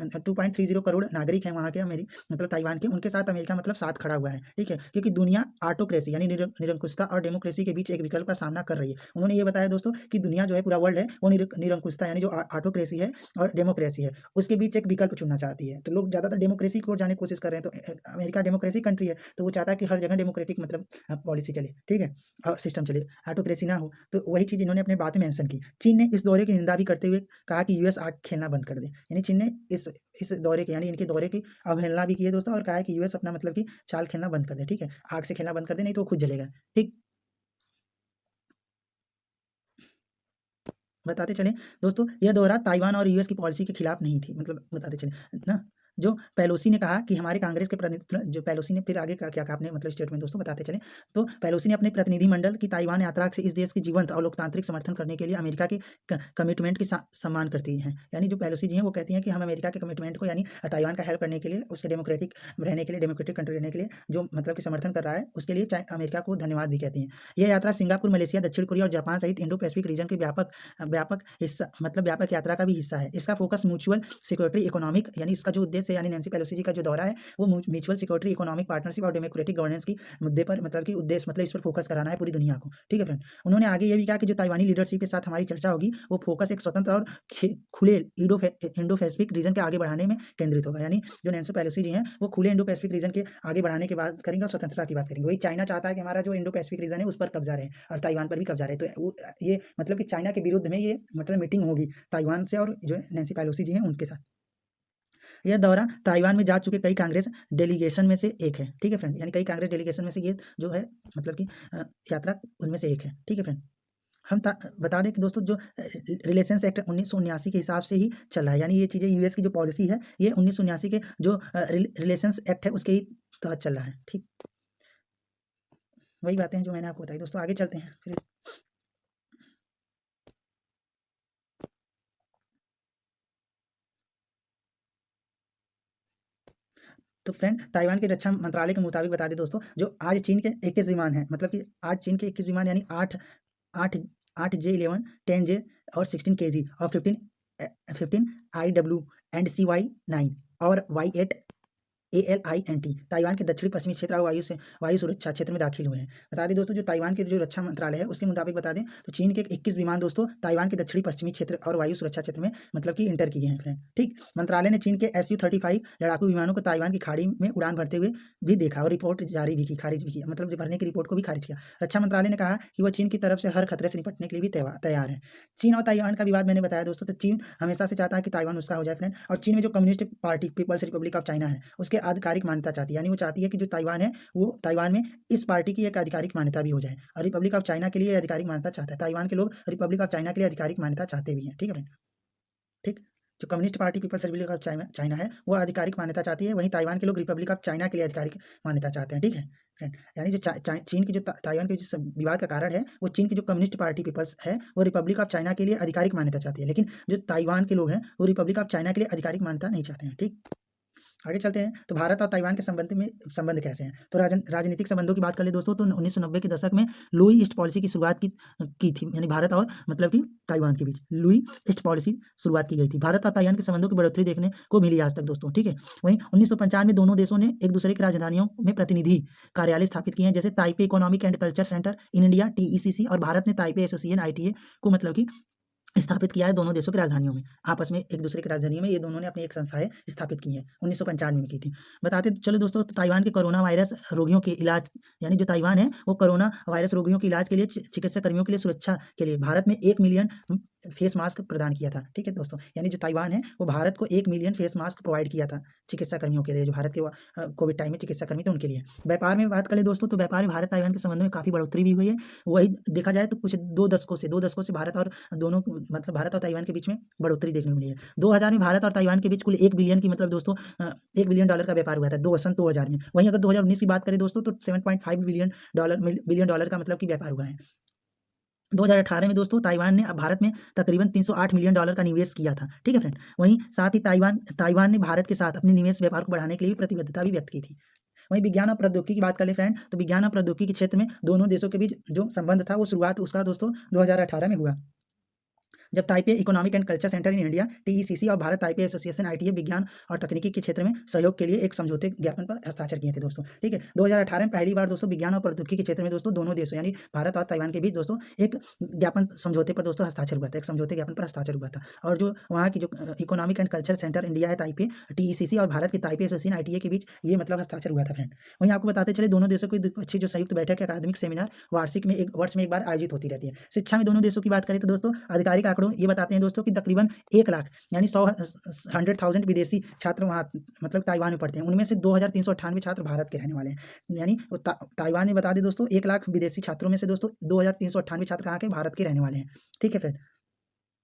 करोड़ नागरिक हैं वहाँ के, मतलब ताइवान के, उनके साथ अमेरिका मतलब साथ खड़ा हुआ है, ठीक है, क्योंकि दुनिया ऑटोक्रेसी यानी निरंकुशता और डेमोक्रेसी के बीच एक विकल्प का सामना कर रही है। उन्होंने ये बताया दोस्तों कि दुनिया जो है, पूरा वर्ल्ड है, वो निरंकुशता यानी जो ऑटोक्रेसी है और डेमोक्रेसी है, उसके बीच एक विकल्प चुनना चाहती है। तो लोग ज़्यादातर डेमोक्रेसी की ओर जाने की कोशिश कर रहे हैं। तो अमेरिका डेमोक्रेसी कंट्री है, तो वो चाहता है कि हर जगह डेमोक्रेटिक मतलब पॉलिसी चले, ठीक है, और सिस्टम चले, ऑटोक्रेसी ना हो। तो वही चीज़ इन्होंने अपने बात में मेंशन की। चीन ने इस दौरे की निंदा भी करते हुए कहा कि यूएस आग खेलना बंद कर दे। यानी चीन ने इस दौरे के यानी इनके दौरे की अवहेलना भी की है दोस्तों, और कहा है कि यूएस अपना मतलब कि चाल खेलना बंद कर दे, ठीक है, आग से खेलना बंद कर दे, नहीं तो वो खुद जलेगा, ठीक। बताते चलें दोस्तों, यह दौरा ताइवान और यूएस की पॉलिसी के खिलाफ नहीं थी, मतलब बताते चलें ना। जो पेलोसी ने कहा कि हमारे कांग्रेस के प्रतिनिधि, जो पेलोसी ने फिर आगे क्या कहा आपने मतलब स्टेटमेंट दोस्तों बताते चलें, तो पेलोसी ने अपने प्रतिनिधिमंडल की ताइवान यात्रा से इस देश की जीवंत और लोकतांत्रिक समर्थन करने के लिए अमेरिका के कमिटमेंट की सम्मान करती हैं। यानी जो पेलोसी जी हैं वो कहती हैं कि हम अमेरिका के कमिटमेंट को, यानी ताइवान का हेल्प करने के लिए, उसके डेमोक्रेटिक रहने के लिए, डेमोक्रेटिक कंट्री रहने के लिए जो मतलब कि समर्थन कर रहा है, उसके लिए अमेरिका को धन्यवाद भी कहती हैं। यह यात्रा सिंगापुर, मलेशिया, दक्षिण कोरिया और जापान सहित इंडो पैसिफिक रीजन के व्यापक हिस्सा, मतलब व्यापक यात्रा का भी हिस्सा है। इसका फोकस म्यूचुअल सिक्योरिटी इकोनॉमिक, यानी इसका जो उद्देश्य है, यानी नैन्सी पेलोसी जी का जो दौरा है, वो म्यूचुअल सिक्योरिटी इकोनॉमिक पार्टनरशिप और डेमोक्रेटिक गवर्नेंस की मुद्दे पर मतलब कि उद्देश्य, मतलब इस पर फोकस कराना है पूरी दुनिया को, ठीक है फ्रेंड। उन्होंने आगे ये भी कहा कि जो ताइवानी लीडरशिप के साथ हमारी चर्चा होगी, वो फोकस एक स्वतंत्र और खुले इंडो पैसिफिक रीजन के आगे बढ़ाने में केंद्रित होगा। यानी जो नैन्सी पेलोसी जी हैं वो खुले इंडो पैसिफिक रीजन के आगे बढ़ाने की बात करेंगे और स्वतंत्रता की बात करेंगे। वही चाइना चाहता है कि हमारा जो इंडो पैसिफिक रीजन है उस पर कब्जा रहे और ताइवान पर भी कब्जा रहे। तो ये मतलब कि चाइना के विरुद्ध में ये मतलब मीटिंग होगी ताइवान से और जो नैन्सी पेलोसी जी हैं उनके साथ। यह दौरा ताइवान में जा चुके कई कांग्रेस डेलीगेशन में से एक है, ठीक है फ्रेंड। यानी कई कांग्रेस डेलीगेशन में से ये जो है मतलब कि यात्रा उनमें से एक है, ठीक है फ्रेंड। हम बता दें कि दोस्तों जो रिलेशंस एक्ट 1979 के हिसाब से ही चला है। यानी ये चीज़ें यूएस की जो पॉलिसी है ये 1979 के जो रिलेशंस एक्ट है उसके ही तहत चल रहा है, ठीक। वही बातें हैं जो मैंने आपको बताई दोस्तों। आगे चलते हैं फिर। तो फ्रेंड ताइवान के रक्षा मंत्रालय के मुताबिक बता दें दोस्तों, जो आज चीन के 21 विमान हैं, मतलब कि आज चीन के 21 विमान, यानी 8 8J11, 10J और 16 kg और 15 IW एंड CY9 और Y8 ALINT ताइवान के दक्षिणी पश्चिमी क्षेत्र और वायु सुरक्षा क्षेत्र में दाखिल हुए हैं। बता दें दोस्तों, जो ताइवान के जो रक्षा मंत्रालय है उसके मुताबिक बता दें तो चीन के 21 विमान दोस्तों ताइवान के दक्षिणी पश्चिमी क्षेत्र और वायु सुरक्षा क्षेत्र में मतलब कि इंटर किए हैं फ्रेंड, ठीक। मंत्रालय ने चीन के SU-35 लड़ाकू विमानों को ताइवान की खाड़ी में उड़ान भरते हुए भी देखा और रिपोर्ट जारी भी की, खारिज भी किया, मतलब भरने की रिपोर्ट को भी खारिज किया। रक्षा मंत्रालय ने कहा कि वह चीन की तरफ से हर खतरे से निपटने के लिए भी तैयार है। चीन और ताइवान का विवाद मैंने बताया दोस्तों, तो चीन हमेशा से चाहता है कि ताइवान उसका हो जाए फ्रेंड, और चीन में जो communist party people's republic of China है उसके आधिकारिक मान्यता चाहती है। यानी वो चाहती है कि जो ताइवान है वो ताइवान में इस पार्टी की एक आधिकारिक मान्यता भी हो जाए, और रिपब्लिक ऑफ चाइना के लिए आधिकारिक मान्यता चाहता है। ताइवान के लोग रिपब्लिक ऑफ चाइना के लिए आधिकारिक मान्यता चाहते भी हैं, ठीक है फ्रेंड, ठीक। जो communist party people's republic of China है वो आधिकारिक मान्यता चाहती है, वहीं ताइवान के लोग रिपब्लिक ऑफ चाइना के लिए आधिकारिक मान्यता चाहते हैं, ठीक है फ्रेंड। यानी जो चीन की जो ताइवान के जो विवाद का कारण है वो चीन की जो कम्युनिस्ट पार्टी पीपल्स है वो रिपब्लिक ऑफ चाइना के लिए आधिकारिक मान्यता चाहती है, लेकिन जो ताइवान के लोग हैं वो रिपब्लिक ऑफ चाइना के लिए आधिकारिक मान्यता नहीं चाहते हैं, ठीक। आगे चलते हैं। तो भारत और ताइवान के संबंध कैसे हैं, तो राजनीतिक संबंधों की बात कर ले दोस्तों, तो 1990 के दशक में लुई ईस्ट पॉलिसी की शुरुआत की थी, यानी भारत और मतलब कि ताइवान के बीच लुई ईस्ट पॉलिसी शुरुआत की गई थी। भारत और ताइवान के संबंधों की बढ़ोतरी देखने को मिली आज तक दोस्तों, ठीक है। वहीं 1995 में दोनों देशों ने एक दूसरे की राजधानियों में प्रतिनिधि कार्यालय स्थापित किए हैं, जैसे Taipei economic and culture centre in India TECC, और भारत ने ताइपे एसोसिएशन ITA को मतलब कि स्थापित किया है दोनों देशों की राजधानियों में, आपस में एक दूसरे की राजधानियों में ये दोनों ने अपनी एक संस्थाएं स्थापित की हैं, 1995 में की थी। बताते चलो दोस्तों, तो ताइवान के कोरोना वायरस रोगियों के इलाज, यानी जो ताइवान है वो कोरोना वायरस रोगियों के इलाज के लिए चिकित्सा कर्मियों के लिए सुरक्षा के लिए भारत में 1 मिलियन फेस मास्क प्रदान किया था, ठीक है दोस्तों। यानी जो ताइवान है वो भारत को 1 मिलियन फेस मास्क प्रोवाइड किया था चिकित्सा कर्मियों के लिए, जो भारत के कोविड टाइम में चिकित्सा कर्मी थे उनके लिए। व्यापार में बात करें दोस्तों, तो व्यापार में भारत ताइवान के संबंध में काफी बढ़ोतरी भी हुई है। वही देखा जाए तो कुछ 2 दशकों से भारत और दोनों मतलब भारत और ताइवान के बीच में बढ़ोतरी देखने को मिली है। 2000 में भारत और ताइवान के बीच कुल 1 बिलियन की मतलब दोस्तों $1 बिलियन का व्यापार हुआ था 2000 में। वहीं अगर 2019 की बात करें दोस्तों तो 7.5 बिलियन डॉलर का मतलब कि व्यापार हुआ है। 2018 में दोस्तों ताइवान ने भारत में तकरीबन $308 मिलियन का निवेश किया था, ठीक है फ्रेंड। वहीं साथ ही ताइवान ने भारत के साथ अपने निवेश व्यापार को बढ़ाने के लिए प्रतिबद्धता भी व्यक्त की थी। वहीं विज्ञान और प्रौद्योगिकी की बात कर ले फ्रेंड, तो विज्ञान और प्रौद्योगिकी के क्षेत्र में दोनों देशों के बीच जो संबंध था वो शुरुआत उसका दोस्तों 2018 में हुआ। जब Taipei economic and culture centre in India TECC और भारत ताइपे एसोसिएशन ITA विज्ञान और तकनीकी के क्षेत्र में सहयोग के लिए एक समझौते ज्ञापन पर हस्ताक्षर किए थे दोस्तों। ठीक है, 2018 में पहली बार दोस्तों विज्ञान और प्रौद्योगिकी के क्षेत्र में दोस्तों दोनों देशों यानी भारत और ताइवान के बीच दोस्तों एक ज्ञापन समझौते पर दोस्तों हस्ताक्षर हुआ था, एक समझौते ज्ञापन पर हस्ताक्षर हुआ था। और जो वहाँ की जो economic and culture centre India है ताइपे TECC और भारत के ताइपे एसोसिएशन ITA के बीच ये मतलब हस्ताक्षर हुआ था फ्रेंड। वहीं आपको बताते चले दोनों देशों की द्विपक्षीय जो संयुक्त बैठक अकादमिक सेमिनार वार्षिक में वर्ष में एक बार आयोजित होती रहती है। शिक्षा में दोनों देशों की बात करें तो दोस्तों आधिकारिक आंकड़ों ये बताते हैं दोस्तों कि तकरीबन 1 लाख यानी 100,000 विदेशी छात्र वहाँ मतलब ताइवान में पढ़ते हैं। उनमें से 2,398 छात्र भारत के रहने वाले हैं। यानी ताइवान में बता दें दोस्तों 1 लाख विदेशी छात्रों में से दोस्तों 2,398 छात्र कहाँ के भारत के रहने वाले हैं। ठीक है फ्रेंड।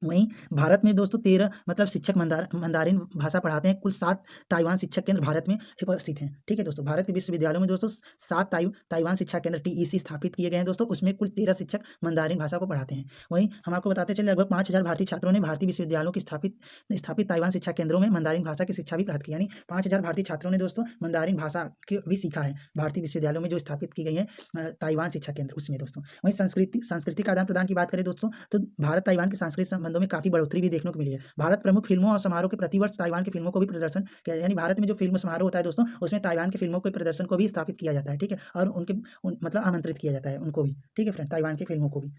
वहीं भारत में दोस्तों 13 मतलब शिक्षक मंदारिन भाषा पढ़ाते हैं। कुल 7 ताइवान शिक्षक केंद्र भारत में उपस्थित हैं। ठीक है दोस्तों, भारत के विश्वविद्यालयों में दोस्तों 7 ताइवान शिक्षा केंद्र TEC स्थापित किए गए हैं दोस्तों। उसमें कुल 13 शिक्षक मंदारिन भाषा को पढ़ाते हैं। वहीं हम आपको बताते चले लगभग 5,000 भारतीय छात्रों ने भारतीय विश्वविद्यालयों की स्थापित ताइवान शिक्षा केंद्रों में मंदारिन भाषा की शिक्षा भी प्राप्त की। यानी 5,000 भारतीय छात्रों ने दोस्तों मंदारिन भाषा भी सीखा है भारतीय विश्वविद्यालयों में जो स्थापित की गई है ताइवान शिक्षा केंद्र उसमें दोस्तों। वहीं सांस्कृतिक आदान प्रदान की बात करें दोस्तों तो भारत ताइवान के सांस्कृतिक संबंधों में काफी बढ़ोतरी भी देखने को मिली है। भारत प्रमुख फिल्मों और समारोह के प्रतिवर्ष ताइवान की फिल्मों को भी प्रदर्शन किया, यानी भारत में जो फिल्म समारोह होता है दोस्तों उसमें ताइवान की फिल्मों के प्रदर्शन को भी स्थापित किया जाता है। ठीक है, और मतलब आमंत्रित किया जाता है उनको भी। ठीक है फ्रेंड, ताइवान की फिल्मों को भी।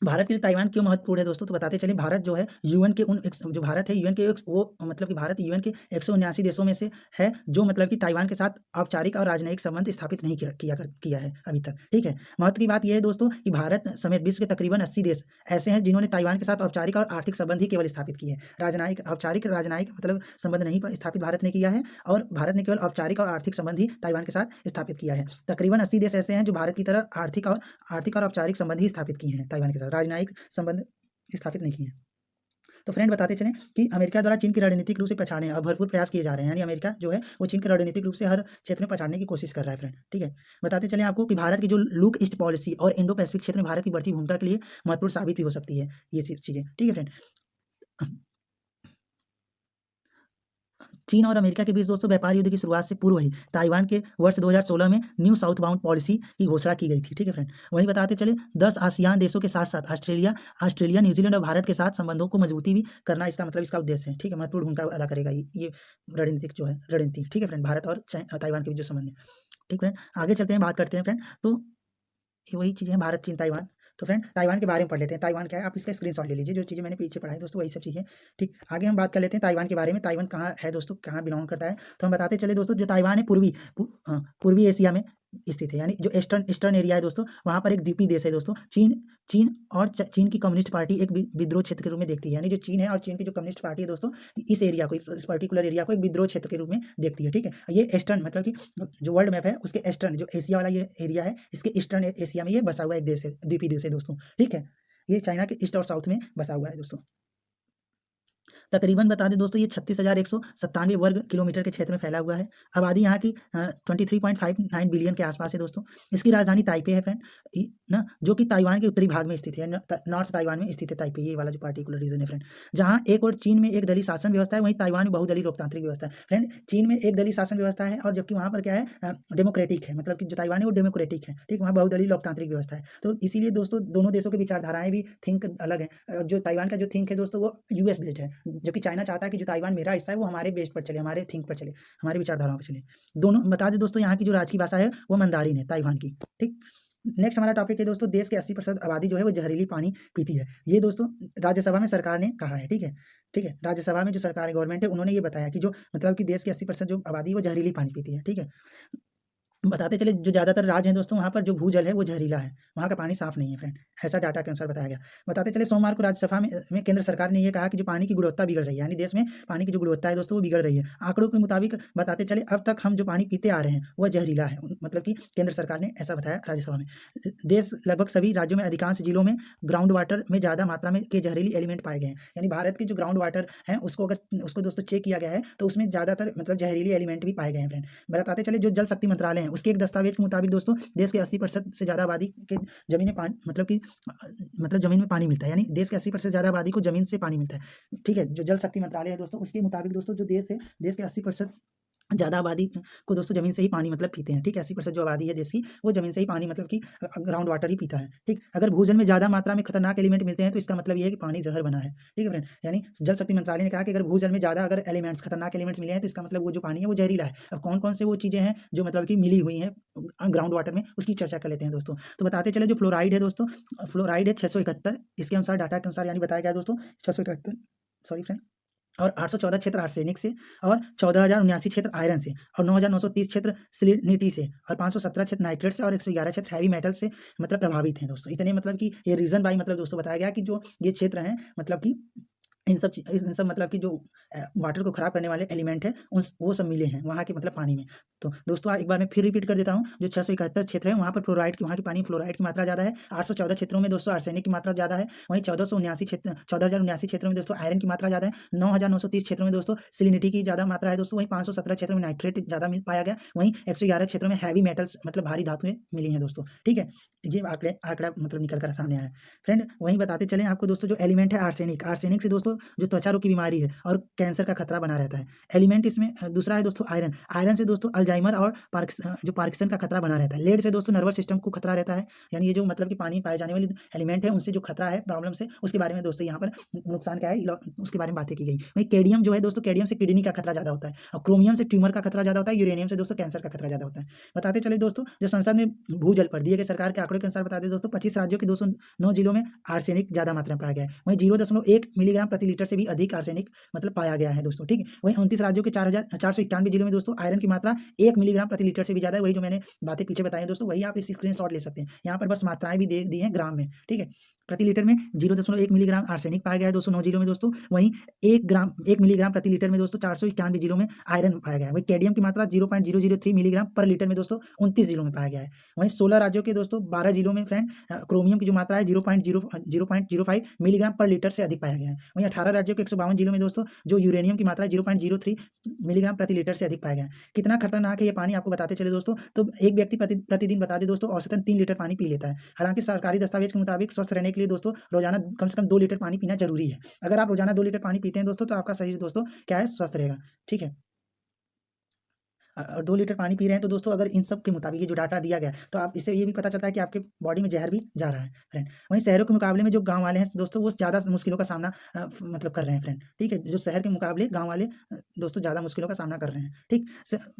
भारत के लिए ताइवान क्यों महत्वपूर्ण है दोस्तों, तो बताते चले भारत जो है यूएन के जो भारत है यूएन के वो मतलब कि भारत यूएन के 179 देशों में से है जो मतलब कि ताइवान के साथ औपचारिक और राजनयिक संबंध स्थापित नहीं किया है अभी तक। ठीक है, महत्व की बात यह है दोस्तों कि भारत समेत विश्व के तकरीबन 80 देश ऐसे हैं जिन्होंने ताइवान के साथ औपचारिक और आर्थिक संबंध ही केवल स्थापित किए हैं। औपचारिक राजनयिक मतलब संबंध नहीं स्थापित भारत ने किया है, और भारत ने केवल औपचारिक और आर्थिक संबंध ही ताइवान के साथ स्थापित किया है। तकरीबन 80 देश ऐसे हैं जो भारत की तरह आर्थिक और औपचारिक संबंध ही स्थापित किए हैं ताइवान के साथ, राजनयिक संबंध स्थापित नहीं किए हैं। तो फ्रेंड बताते चलें कि अमेरिका द्वारा चीन की रणनीतिक रूप से पछाड़ने और भरपूर प्रयास किए जा रहे हैं। यानी अमेरिका जो है वो चीन की रणनीतिक रूप से हर क्षेत्र में पछाड़ने की कोशिश कर रहा है फ्रेंड। ठीक है, बताते चलें आपको कि भारत की जो लुक ईस्ट पॉलिसी और इंडो पैसिफिक क्षेत्र में भारत की बढ़ती भूमिका के लिए महत्वपूर्ण साबित भी हो सकती है ये चीजें। ठीक है फ्रेंड, चीन और अमेरिका के बीच दोस्तों व्यापार युद्ध की शुरुआत से पूर्व ही ताइवान के वर्ष 2016 में न्यू साउथ बाउंड पॉलिसी की घोषणा की गई थी। ठीक है फ्रेंड, वहीं बताते चले 10 आसियान देशों के साथ साथ ऑस्ट्रेलिया, न्यूजीलैंड और भारत के साथ संबंधों को मजबूती भी करना इसका मतलब इसका उद्देश्य है। ठीक है, महत्वपूर्ण भूमिका अदा करेगा ये रणनीतिक जो है रणनीति। ठीक है फ्रेंड, भारत और ताइवान के बीच जो संबंध है। ठीक फ्रेंड, आगे चलते हैं, बात करते हैं फ्रेंड। तो वही चीज़ें हैं भारत चीन ताइवान। तो फ्रेंड ताइवान के बारे में पढ़ लेते हैं। ताइवान क्या है, आप इसका स्क्रीनशॉट ले लीजिए, जो चीज़ें मैंने पीछे पढ़ाई दोस्तों वही सब चीज़ें। ठीक, आगे हम बात कर लेते हैं ताइवान के बारे में। ताइवान कहाँ है दोस्तों, कहाँ बिलोंग करता है, तो हम बताते चले दोस्तों जो ताइवान है पूर्वी एशिया में स्थित है। यानी जो ईस्टर्न एरिया है दोस्तों वहाँ पर एक द्वीपीय देश है दोस्तों। चीन की कम्युनिस्ट पार्टी एक विद्रोह क्षेत्र के रूप में देखती है। यानी जो चीन है और चीन की जो कम्युनिस्ट पार्टी है दोस्तों इस एरिया को, इस पर्टिकुलर एरिया को एक विद्रोह क्षेत्र के रूप में देखती है। ठीक है, ये ईस्टर्न मतलब कि जो वर्ल्ड मैप है उसके ईस्टर्न जो एशिया वाला ये एरिया है, इसके ईस्टर्न एशिया में ये बसा हुआ एक देश है, द्वीपीय देश है दोस्तों। ठीक है, ये चाइना के ईस्ट और साउथ में बसा हुआ है दोस्तों। तकरीबन बता दें दोस्तों ये 36,197 वर्ग किलोमीटर के क्षेत्र में फैला हुआ है। आबादी यहाँ की 23.59 बिलियन के आसपास है दोस्तों। इसकी राजधानी ताइपे है फ्रेंड ना, जो कि ताइवान के उत्तरी भाग में स्थित है, नॉर्थ ताइवान में स्थित है ताइपे, ये वाला जो पार्टिकुलर रीजन है फ्रेंड। जहाँ एक और चीन में एक दलीय शासन व्यवस्था है, वहीं ताइवान में बहुदलीय लोकतांत्रिक व्यवस्था है फ्रेंड। चीन में एक दलीय शासन व्यवस्था है और जबकि वहाँ पर क्या है डेमोक्रेटिक है, मतलब कि जो ताइवान है वो डेमोक्रेटिक है। ठीक, वहाँ बहुदलीय लोकतांत्रिक व्यवस्था है। तो इसीलिए दोस्तों दोनों देशों की विचारधाराएं भी थिंक अलग है। जो ताइवान का जो थिंक है दोस्तों वो US बेस्ड है, जबकि चाइना चाहता है कि जो ताइवान मेरा हिस्सा है वो हमारे बेस पर चले, हमारे थिंक पर चले, हमारी विचारधाराओं पर चले। दोनों बता दें दोस्तों यहाँ की जो राजकीय भाषा है वो मंदारिन है ताइवान की। ठीक, नेक्स्ट हमारा टॉपिक है दोस्तों देश के 80% आबादी जो है वो जहरीली पानी पीती है। ये दोस्तों राज्यसभा में सरकार ने कहा है। ठीक है, ठीक है, राज्यसभा में जो सरकार है गवर्नमेंट है उन्होंने ये बताया कि जो मतलब कि देश की 80% जो आबादी वो जहरीली पानी पीती है। ठीक है, बताते चले जो ज़्यादातर राज्य हैं दोस्तों वहाँ पर जो भूजल है वो जहरीला है, वहाँ का पानी साफ नहीं है फ्रेंड, ऐसा डाटा के अनुसार बताया गया। बताते चले सोमवार को राज्यसभा में केंद्र सरकार ने ये कहा कि जो पानी की गुणवत्ता बिगड़ रही है, यानी देश में पानी की जो गुणवत्ता है दोस्तों वो बिगड़ रही है। आंकड़ों के मुताबिक बताते चले अब तक हम जो पानी पीते आ रहे हैं वह जहरीला है, मतलब कि केंद्र सरकार ने ऐसा बताया राज्यसभा में। देश लगभग सभी राज्यों में अधिकांश जिलों में ग्राउंड वाटर में ज़्यादा मात्रा में के जहरीली एलिमेंट पाए गए हैं। यानी भारत के जो ग्राउंड वाटर है उसको दोस्तों चेक किया गया है तो उसमें ज़्यादातर मतलब जहरीली एलिमेंट भी पाए गए हैं फ्रेंड। बताते चले जो जल शक्ति मंत्रालय है उसके एक दस्तावेज के मुताबिक दोस्तों देश के 80% से ज़्यादा आबादी के जमीन में पानी मतलब जमीन में पानी मिलता है, यानी देश के 80% ज़्यादा आबादी को जमीन से पानी मिलता है। ठीक है, जो जल शक्ति मंत्रालय है दोस्तों उसके मुताबिक दोस्तों जो देश है, देश के 80% ज़्यादा आबादी को दोस्तों ज़मीन से ही पानी मतलब पीते हैं, ठीक है? 80% जो आबादी है देश की, वो ज़मीन से ही पानी मतलब कि ग्राउंड वाटर ही पीता है, ठीक? अगर भूजल में ज़्यादा मात्रा में खतरनाक एलिमेंट मिलते हैं, तो इसका मतलब ये है कि पानी ज़हर बना है, ठीक है फ्रेंड? यानी जल शक्ति मंत्रालय ने कहा कि अगर भूजल में ज़्यादा अगर एलिमेंट्स खतरनाक एलिमेंट्स मिले हैं, तो इसका मतलब वो जो पानी है, वो ज़हरीला है। अब कौन-कौन से वो चीज़ें हैं, जो मतलब कि मिली हुई हैं ग्राउंड वाटर में, उसकी चर्चा कर लेते हैं दोस्तों। तो बताते चले जो फ्लोराइड है दोस्तों, फ्लोराइड है 671, इसके अनुसार डाटा के अनुसार यानी बताया गया है दोस्तों 671, सॉरी फ्रेंड, और 814 क्षेत्र आर्सेनिक से, और 14,079 क्षेत्र आयरन से, और 9,930 क्षेत्र सिलिनिटी से, और 517 क्षेत्र नाइट्रेट से, और 111 क्षेत्र हैवी मेटल से मतलब प्रभावित हैं दोस्तों। इतने मतलब कि ये रीजन बाय मतलब दोस्तों बताया गया कि जो ये क्षेत्र हैं मतलब कि इन सब मतलब कि जो वाटर को खराब करने वाले एलिमेंट है, वो सब मिले हैं वहाँ के मतलब पानी में। तो दोस्तों एक बार मैं फिर रिपीट कर देता हूँ, जो 671 क्षेत्र है वहाँ पर फ्लोराइड की, वहाँ के पानी में फ्लोराइड की मात्रा ज़्यादा है। 814 क्षेत्रों में दोस्तों आर्सेनिक की मात्रा ज़्यादा है। वहीं 14,079 क्षेत्रों में दोस्तों आयरन की मात्रा ज़्यादा है। 9,930 क्षेत्रों में दोस्तों सिलिनिटी की ज़्यादा मात्रा है दोस्तों। वहीं 517 क्षेत्रों में नाइट्रेट ज़्यादा मिल पाया गया। वहीं 111 क्षेत्रों में हैवी मेटल्स मतलब भारी धातुएं मिली हैं दोस्तों, ठीक है? ये आंकड़ा मतलब निकल कर सामने आया है फ्रेंड। वहीं बताते चलें आपको दोस्तों, जो एलिमेंट है आर्सेनिक, आर्सेनिक से दोस्तों जो त्वचा रोग की बीमारी है और कैंसर का खतरा बना रहता है। एलिमेंट इसमें दूसरा है दोस्तों आयरन, आयरन से दोस्तों अल्जाइमर और जो पार्किंसन का खतरा बना रहता है। लेड से दोस्तों नर्वस सिस्टम को खतरा रहता है, यानी ये जो मतलब कि पानी में पाए जाने वाली एलिमेंट है, उनसे जो खतरा है प्रॉब्लम से, उसके बारे में दोस्तों यहाँ पर नुकसान क्या है उसके बारे में बातें की गई। वहीं केडियम जो है दोस्तों, केडियम से किडनी का खतरा ज़्यादा होता है, और क्रोमियम से ट्यूमर का खतरा ज़्यादा होता है, यूरेनियम से दोस्तों कैंसर का खतरा ज़्यादा होता है। बताते चले दोस्तों, जो संसद में भूजल पर दिए गए सरकार के आंकड़ों के अनुसार बताते दोस्तों, 25 राज्यों के 209 जिलों में आर्सेनिक ज़्यादा मात्रा में पाया गया है। वहीं 0.1 मिलीग्राम प्रति लीटर से भी अधिक आर्सेनिक मतलब पाया गया है दोस्तों, ठीक है? वहीं 29 राज्यों के 4,491 जिलों में दोस्तों आयरन की मात्रा 1 मिलीग्राम प्रति लीटर से भी ज़्यादा है। वही जो मैंने बातें पीछे बताई हैं दोस्तों, वही आप इस स्क्रीनशॉट ले सकते हैं। यहाँ पर बस मात्राएँ भी दे दी हैं ग्राम में, ठीक है? प्रति लीटर में 0.1 मिलीग्राम आर्सेनिक पाया गया है 209 जिलों में दोस्तों। वहीं 1 मिलीग्राम प्रति लीटर में दोस्तों 491 जिलों में आयरन पाया गया है। वहीं कैडमियम की मात्रा 0.003 मिलीग्राम पर लीटर में दोस्तों 29 जिलों में पाया गया है। वहीं 16 राज्यों के दोस्तों 12 जिलों में फ्रेंड क्रोमियम की जो मात्रा है 0.05 मिलीग्राम पर लीटर से अधिक पाया गया है। वहीं 18 राज्यों के 152 जिलों में दोस्तों जो यूरेनियम की मात्रा है 0.03 मिलीग्राम प्रति लीटर से अधिक पाया गया है। कितना खतरनाक है ये पानी आपको बताते चले दोस्तों, तो एक व्यक्ति प्रतिदिन बता दें दोस्तों औसतन 3 लीटर पानी पी लेता है। हालांकि सरकारी दस्तावेज के मुताबिक स्वस्थ रहने के लिए दोस्तों रोजाना कम से कम 2 लीटर पानी पीना जरूरी है। अगर आप रोजाना 2 लीटर पानी पीते हैं दोस्तों, तो आपका शरीर दोस्तों क्या है, स्वस्थ रहेगा, ठीक है? 2 लीटर पानी पी रहे हैं तो दोस्तों अगर इन सब के मुताबिक ये जो डाटा दिया गया है, तो आप इससे ये भी पता चलता है कि आपके बॉडी में जहर भी जा रहा है फ्रेंड। वहीं शहरों के मुकाबले में जो गाँव वाले हैं दोस्तों, वो ज़्यादा मुश्किलों का सामना मतलब कर रहे हैं फ्रेंड, ठीक है? जो शहर के मुकाबले गाँव वाले दोस्तों ज़्यादा मुश्किलों का सामना कर रहे हैं, ठीक?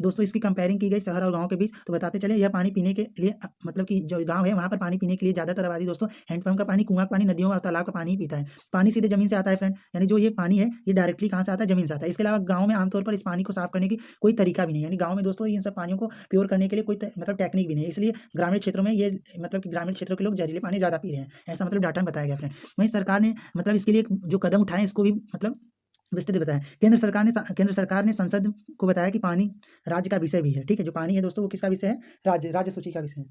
दोस्तों इसकी कंपेयरिंग की गई शहर और गाँव के बीच, तो बताते चले यह पानी पीने के लिए मतलब कि जो गाँव है वहाँ पर पानी पीने के लिए ज़्यादातर आबादी दोस्तों हैंडपंप का पानी, कुआँ का पानी, नदियों और तालाब का पानी ही पीता है। पानी सीधे ज़मीन से आता है फ्रेंड, यानी जो ये पानी है ये डायरेक्टली कहाँ से आता है, ज़मीन से आता है। इसके अलावा गाँव में आमतौर पर इस पानी को साफ करने की कोई तरीका भी नहीं है, यानी गाँव में दोस्तों इन सब पानियों को प्योर करने के लिए कोई मतलब टेक्निक भी नहीं है। इसलिए ग्रामीण क्षेत्रों में ये मतलब कि ग्रामीण क्षेत्रों के लोग जहरीले पानी ज़्यादा पी रहे हैं, ऐसा मतलब डाटा में बताया गया फ्रेंड। वहीं सरकार ने मतलब इसके लिए जो कदम उठाए इसको भी मतलब विस्तृत बताया। केंद्र सरकार ने संसद को बताया कि पानी राज्य का विषय भी है, ठीक है? जो पानी है दोस्तों वो किसका विषय है? राज्य सूची का विषय है।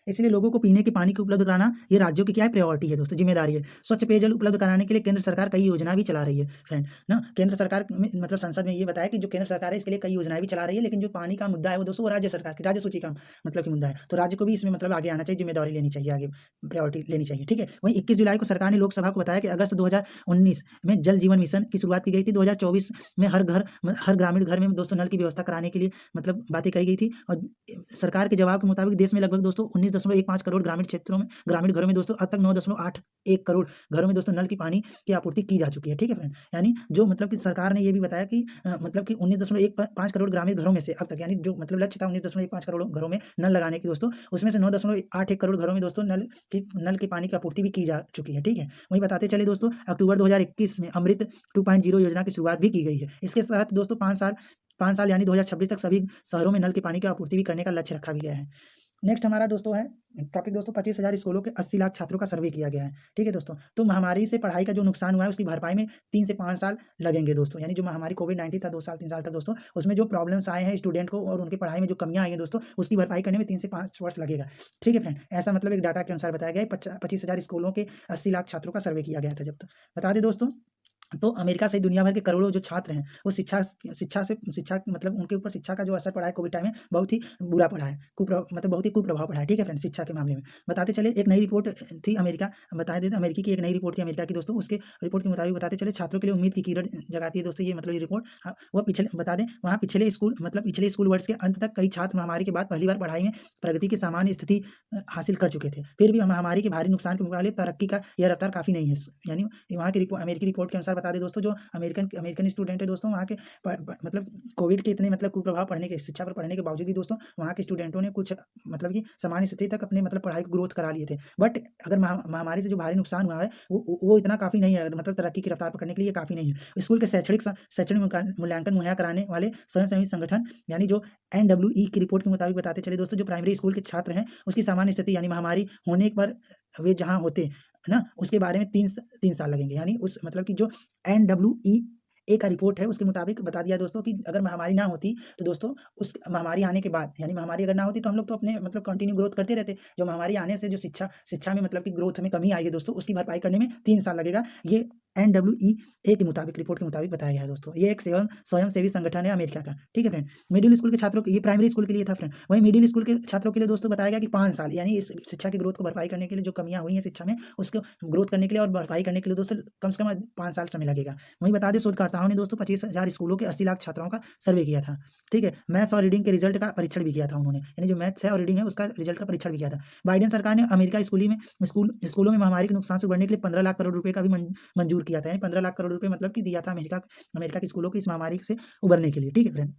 इसलिए लोगों को पीने के पानी को उपलब्ध कराना ये राज्यों की क्या है, प्रायोरिटी है दोस्तों, जिम्मेदारी है। स्वच्छ पेयजल उपलब्ध कराने के लिए केंद्र सरकार कई योजना भी चला रही है फ्रेंड ना। केंद्र सरकार में मतलब संसद में ये बताया कि जो केंद्र सरकार है इसके लिए कई योजनाएं भी चला रही है, लेकिन जो पानी का मुद्दा है वो दोस्तों वो राज्य सरकार की राज्य सूची का मतलब कि मुद्दा है। तो राज्य को भी इसमें मतलब आगे आना चाहिए, जिम्मेदारी लेनी चाहिए, आगे प्रायोरिटी लेनी चाहिए, ठीक है? वहीं 21 जुलाई को सरकार ने लोकसभा को बताया कि अगस्त 2019 में जल जीवन मिशन की शुरुआत की गई थी। 2024 में हर ग्रामीण घर में दोस्तों नल की व्यवस्था कराने के लिए मतलब बातें कही गई थी। और सरकार के जवाब के मुताबिक देश में लगभग दोस्तों 19.15 करोड़ ग्रामीण घरों में दोस्तों अब तक 9.81 करोड़ घरों में दोस्तों नल की पानी की आपूर्ति की जा चुकी है, ठीक है फ्रेंड? यानी जो मतलब कि सरकार ने ये भी बताया कि मतलब कि 19.15 करोड़ ग्रामीण घरों में से अब तक, यानी जो मतलब लक्ष्य था 19.15 करोड़ घरों में नल लगाने की दोस्तों, उसमें से 9.81 करोड़ घरों में दोस्तों नल के पानी की आपूर्ति भी की जा चुकी है, ठीक है? वहीं बताते चले दोस्तों अक्टूबर 2021 में अमृत 2.0 योजना की शुरुआत भी की गई है। इसके तहत दोस्तों 5 साल यानी 2026 तक सभी शहरों में नल के पानी की आपूर्ति भी करने का लक्ष्य रखा भी गया है। नेक्स्ट हमारा दोस्तों है टॉपिक दोस्तों 25,000 स्कूलों के 80 लाख छात्रों का सर्वे किया गया है, ठीक है दोस्तों? तो महामारी से पढ़ाई का जो नुकसान हुआ है उसकी भरपाई में 3 से 5 साल लगेंगे दोस्तों, यानी जो महामारी कोविड-19 था 2 साल 3 साल तक दोस्तों, उसमें जो प्रॉब्लम्स आए हैं स्टूडेंट को और उनकी पढ़ाई में जो कमियाँ आई हैं दोस्तों, उसकी भरपाई करने में 3 से 5 वर्ष लगेगा, ठीक है फ्रेंड? ऐसा मतलब एक डाटा के अनुसार बताया गया है। 25,000 स्कूलों के 80 लाख छात्रों का सर्वे किया गया था जब तक। बता दें दोस्तों तो अमेरिका सहित दुनिया भर के करोड़ों जो छात्र हैं वो शिक्षा मतलब उनके ऊपर शिक्षा का जो असर पड़ा है कोविड टाइम में बहुत ही बुरा पड़ा है, मतलब बहुत ही कुप्रभाव पड़ा है, ठीक है फ्रेंड, शिक्षा के मामले में। बताते चले एक नई रिपोर्ट थी अमेरिका, बता देते अमेरिकी की एक नई रिपोर्ट थी अमेरिका की दोस्तों, उसके रिपोर्ट के मुताबिक बताते चले छात्रों के लिए उम्मीद की किरण जगाती है दोस्तों ये मतलब ये रिपोर्ट। वो पिछले बता दें वहाँ पिछले स्कूल वर्ष के अंत तक कई छात्र महामारी के बाद पहली बार पढ़ाई में प्रगति की सामान्य स्थिति हासिल कर चुके थे। फिर भी महामारी के भारी नुकसान के मुकाबले तरक्की का यह रफ्तार काफ़ी नहीं है। यानी वहाँ की अमेरिकी रिपोर्ट के अनुसार बता दें दोस्तों जो अमेरिकन अमेरिकन स्टूडेंट है दोस्तों वहाँ के मतलब कोविड के इतने मतलब कुप्रभाव पढ़ने के शिक्षा पर पढ़ने के बावजूद भी दोस्तों वहाँ के स्टूडेंटों ने कुछ मतलब कि सामान्य स्थिति तक अपने मतलब पढ़ाई को ग्रोथ करा लिए थे। बट अगर महामारी से जो भारी नुकसान हुआ है वो इतना काफ़ी नहीं है, मतलब तरक्की की रफ्तार पकड़ने के लिए काफ़ी नहीं है। स्कूल के शैक्षणिक मूल्यांकन मुहैया कराने वाले स्वयंसेवी संगठन यानी जो NWE की रिपोर्ट के मुताबिक बताते चले दोस्तों जो प्राइमरी स्कूल के छात्र हैं उसकी सामान्य स्थिति यानी महामारी होने पर वे जहाँ होते है ना उसके बारे में 3 साल लगेंगे। यानी उस मतलब कि जो NWE का रिपोर्ट है उसके मुताबिक बता दिया दोस्तों कि अगर महामारी ना होती तो दोस्तों उस महामारी आने के बाद यानी महामारी अगर ना होती तो हम लोग तो अपने मतलब कंटिन्यू ग्रोथ करते रहते। जो महामारी आने से जो शिक्षा में मतलब कि ग्रोथ में कमी आई है दोस्तों उसकी भरपाई करने में 3 साल लगेगा। ये NWEA के मुताबिक रिपोर्ट के मुताबिक बताया गया है दोस्तों। ये एक स्वयंसेवी संगठन है अमेरिका का, ठीक है फ्रेंड। मिडिल स्कूल के छात्रों के ये प्राइमरी स्कूल के लिए था फ्रेंड। वहीं मिडिल स्कूल के छात्रों के लिए दोस्तों बताया गया कि 5 साल यानी इस शिक्षा की ग्रोथ को भरपाई करने के लिए जो कमियां हुई हैं शिक्षा में उसको ग्रोथ करने के लिए और भरपाई करने के लिए दोस्तों कम से कम 5 साल समय लगेगा। वहीं बता दें शोधकर्ताओं ने दोस्तों 25,000 स्कूलों के 80 लाख छात्राओं का सर्वे किया था, ठीक है। मैथ्स और रीडिंग के रिजल्ट का परीक्षण भी किया था उन्होंने, यानी जो मैथ्स है और रीडिंग है उसका रिजल्ट का परीक्षण भी किया था। बाइडेन सरकार ने अमेरिका स्कूलों में महामारी के नुकसान से उबरने के लिए 15 लाख करोड़ रुपए का भी मंजूर किया था। यानी 15 लाख करोड़ रुपए मतलब कि दिया था अमेरिका के स्कूलों को इस महामारी से उबरने के लिए, ठीक है फ्रेंड।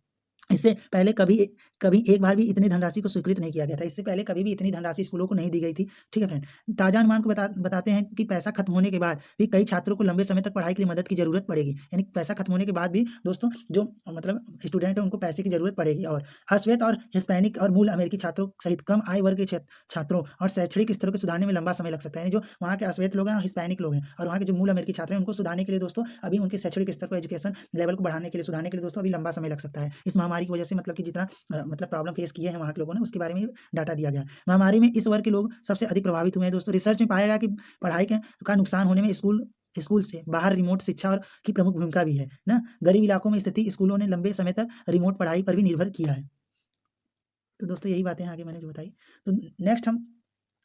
इससे पहले कभी एक बार भी इतनी धनराशि को स्वीकृत नहीं किया गया था। इससे पहले कभी भी इतनी धनराशि स्कूलों को नहीं दी गई थी, ठीक है फ्रेंड। ताज़ा अनुमान को बताते हैं कि पैसा खत्म होने के बाद भी कई छात्रों को लंबे समय तक पढ़ाई के लिए मदद की ज़रूरत पड़ेगी। यानी पैसा खत्म होने के बाद भी दोस्तों जो मतलब स्टूडेंट है उनको पैसे की ज़रूरत पड़ेगी। और अश्वेत और हिस्पैनिक और मूल अमेरिकी छात्रों सहित कम आय वर्ग के छात्रों और शैक्षणिक स्तरों को सुधारने में लंबा समय लग सकता है। यानी जो वहाँ के अश्वेत लोग हैं और हिस्पैनिक लोग हैं और वहाँ के जो मूल अमेरिकी छात्र हैं उनको सुधारने के लिए दोस्तों अभी उनके शैक्षणिक स्तर को एजुकेशन लेवल को बढ़ाने के लिए सुधारने के लिए दोस्तों अभी लंबा समय लग सकता है। इस महामारी की वजह से मतलब कि जितना मतलब प्रॉब्लम फेस किए हैं वहाँ के लोगों ने उसके बारे में डाटा दिया गया। महामारी में इस वर्ग के लोग सबसे अधिक प्रभावित हुए हैं दोस्तों। रिसर्च में पाया गया कि पढ़ाई का नुकसान होने में स्कूल से बाहर रिमोट शिक्षा और की प्रमुख भूमिका भी है ना। गरीब इलाकों में स्थिति स्कूलों ने लंबे समय तक रिमोट पढ़ाई पर भी निर्भर किया है। तो दोस्तों यही बातें आगे मैंने जो बताई। तो नेक्स्ट हम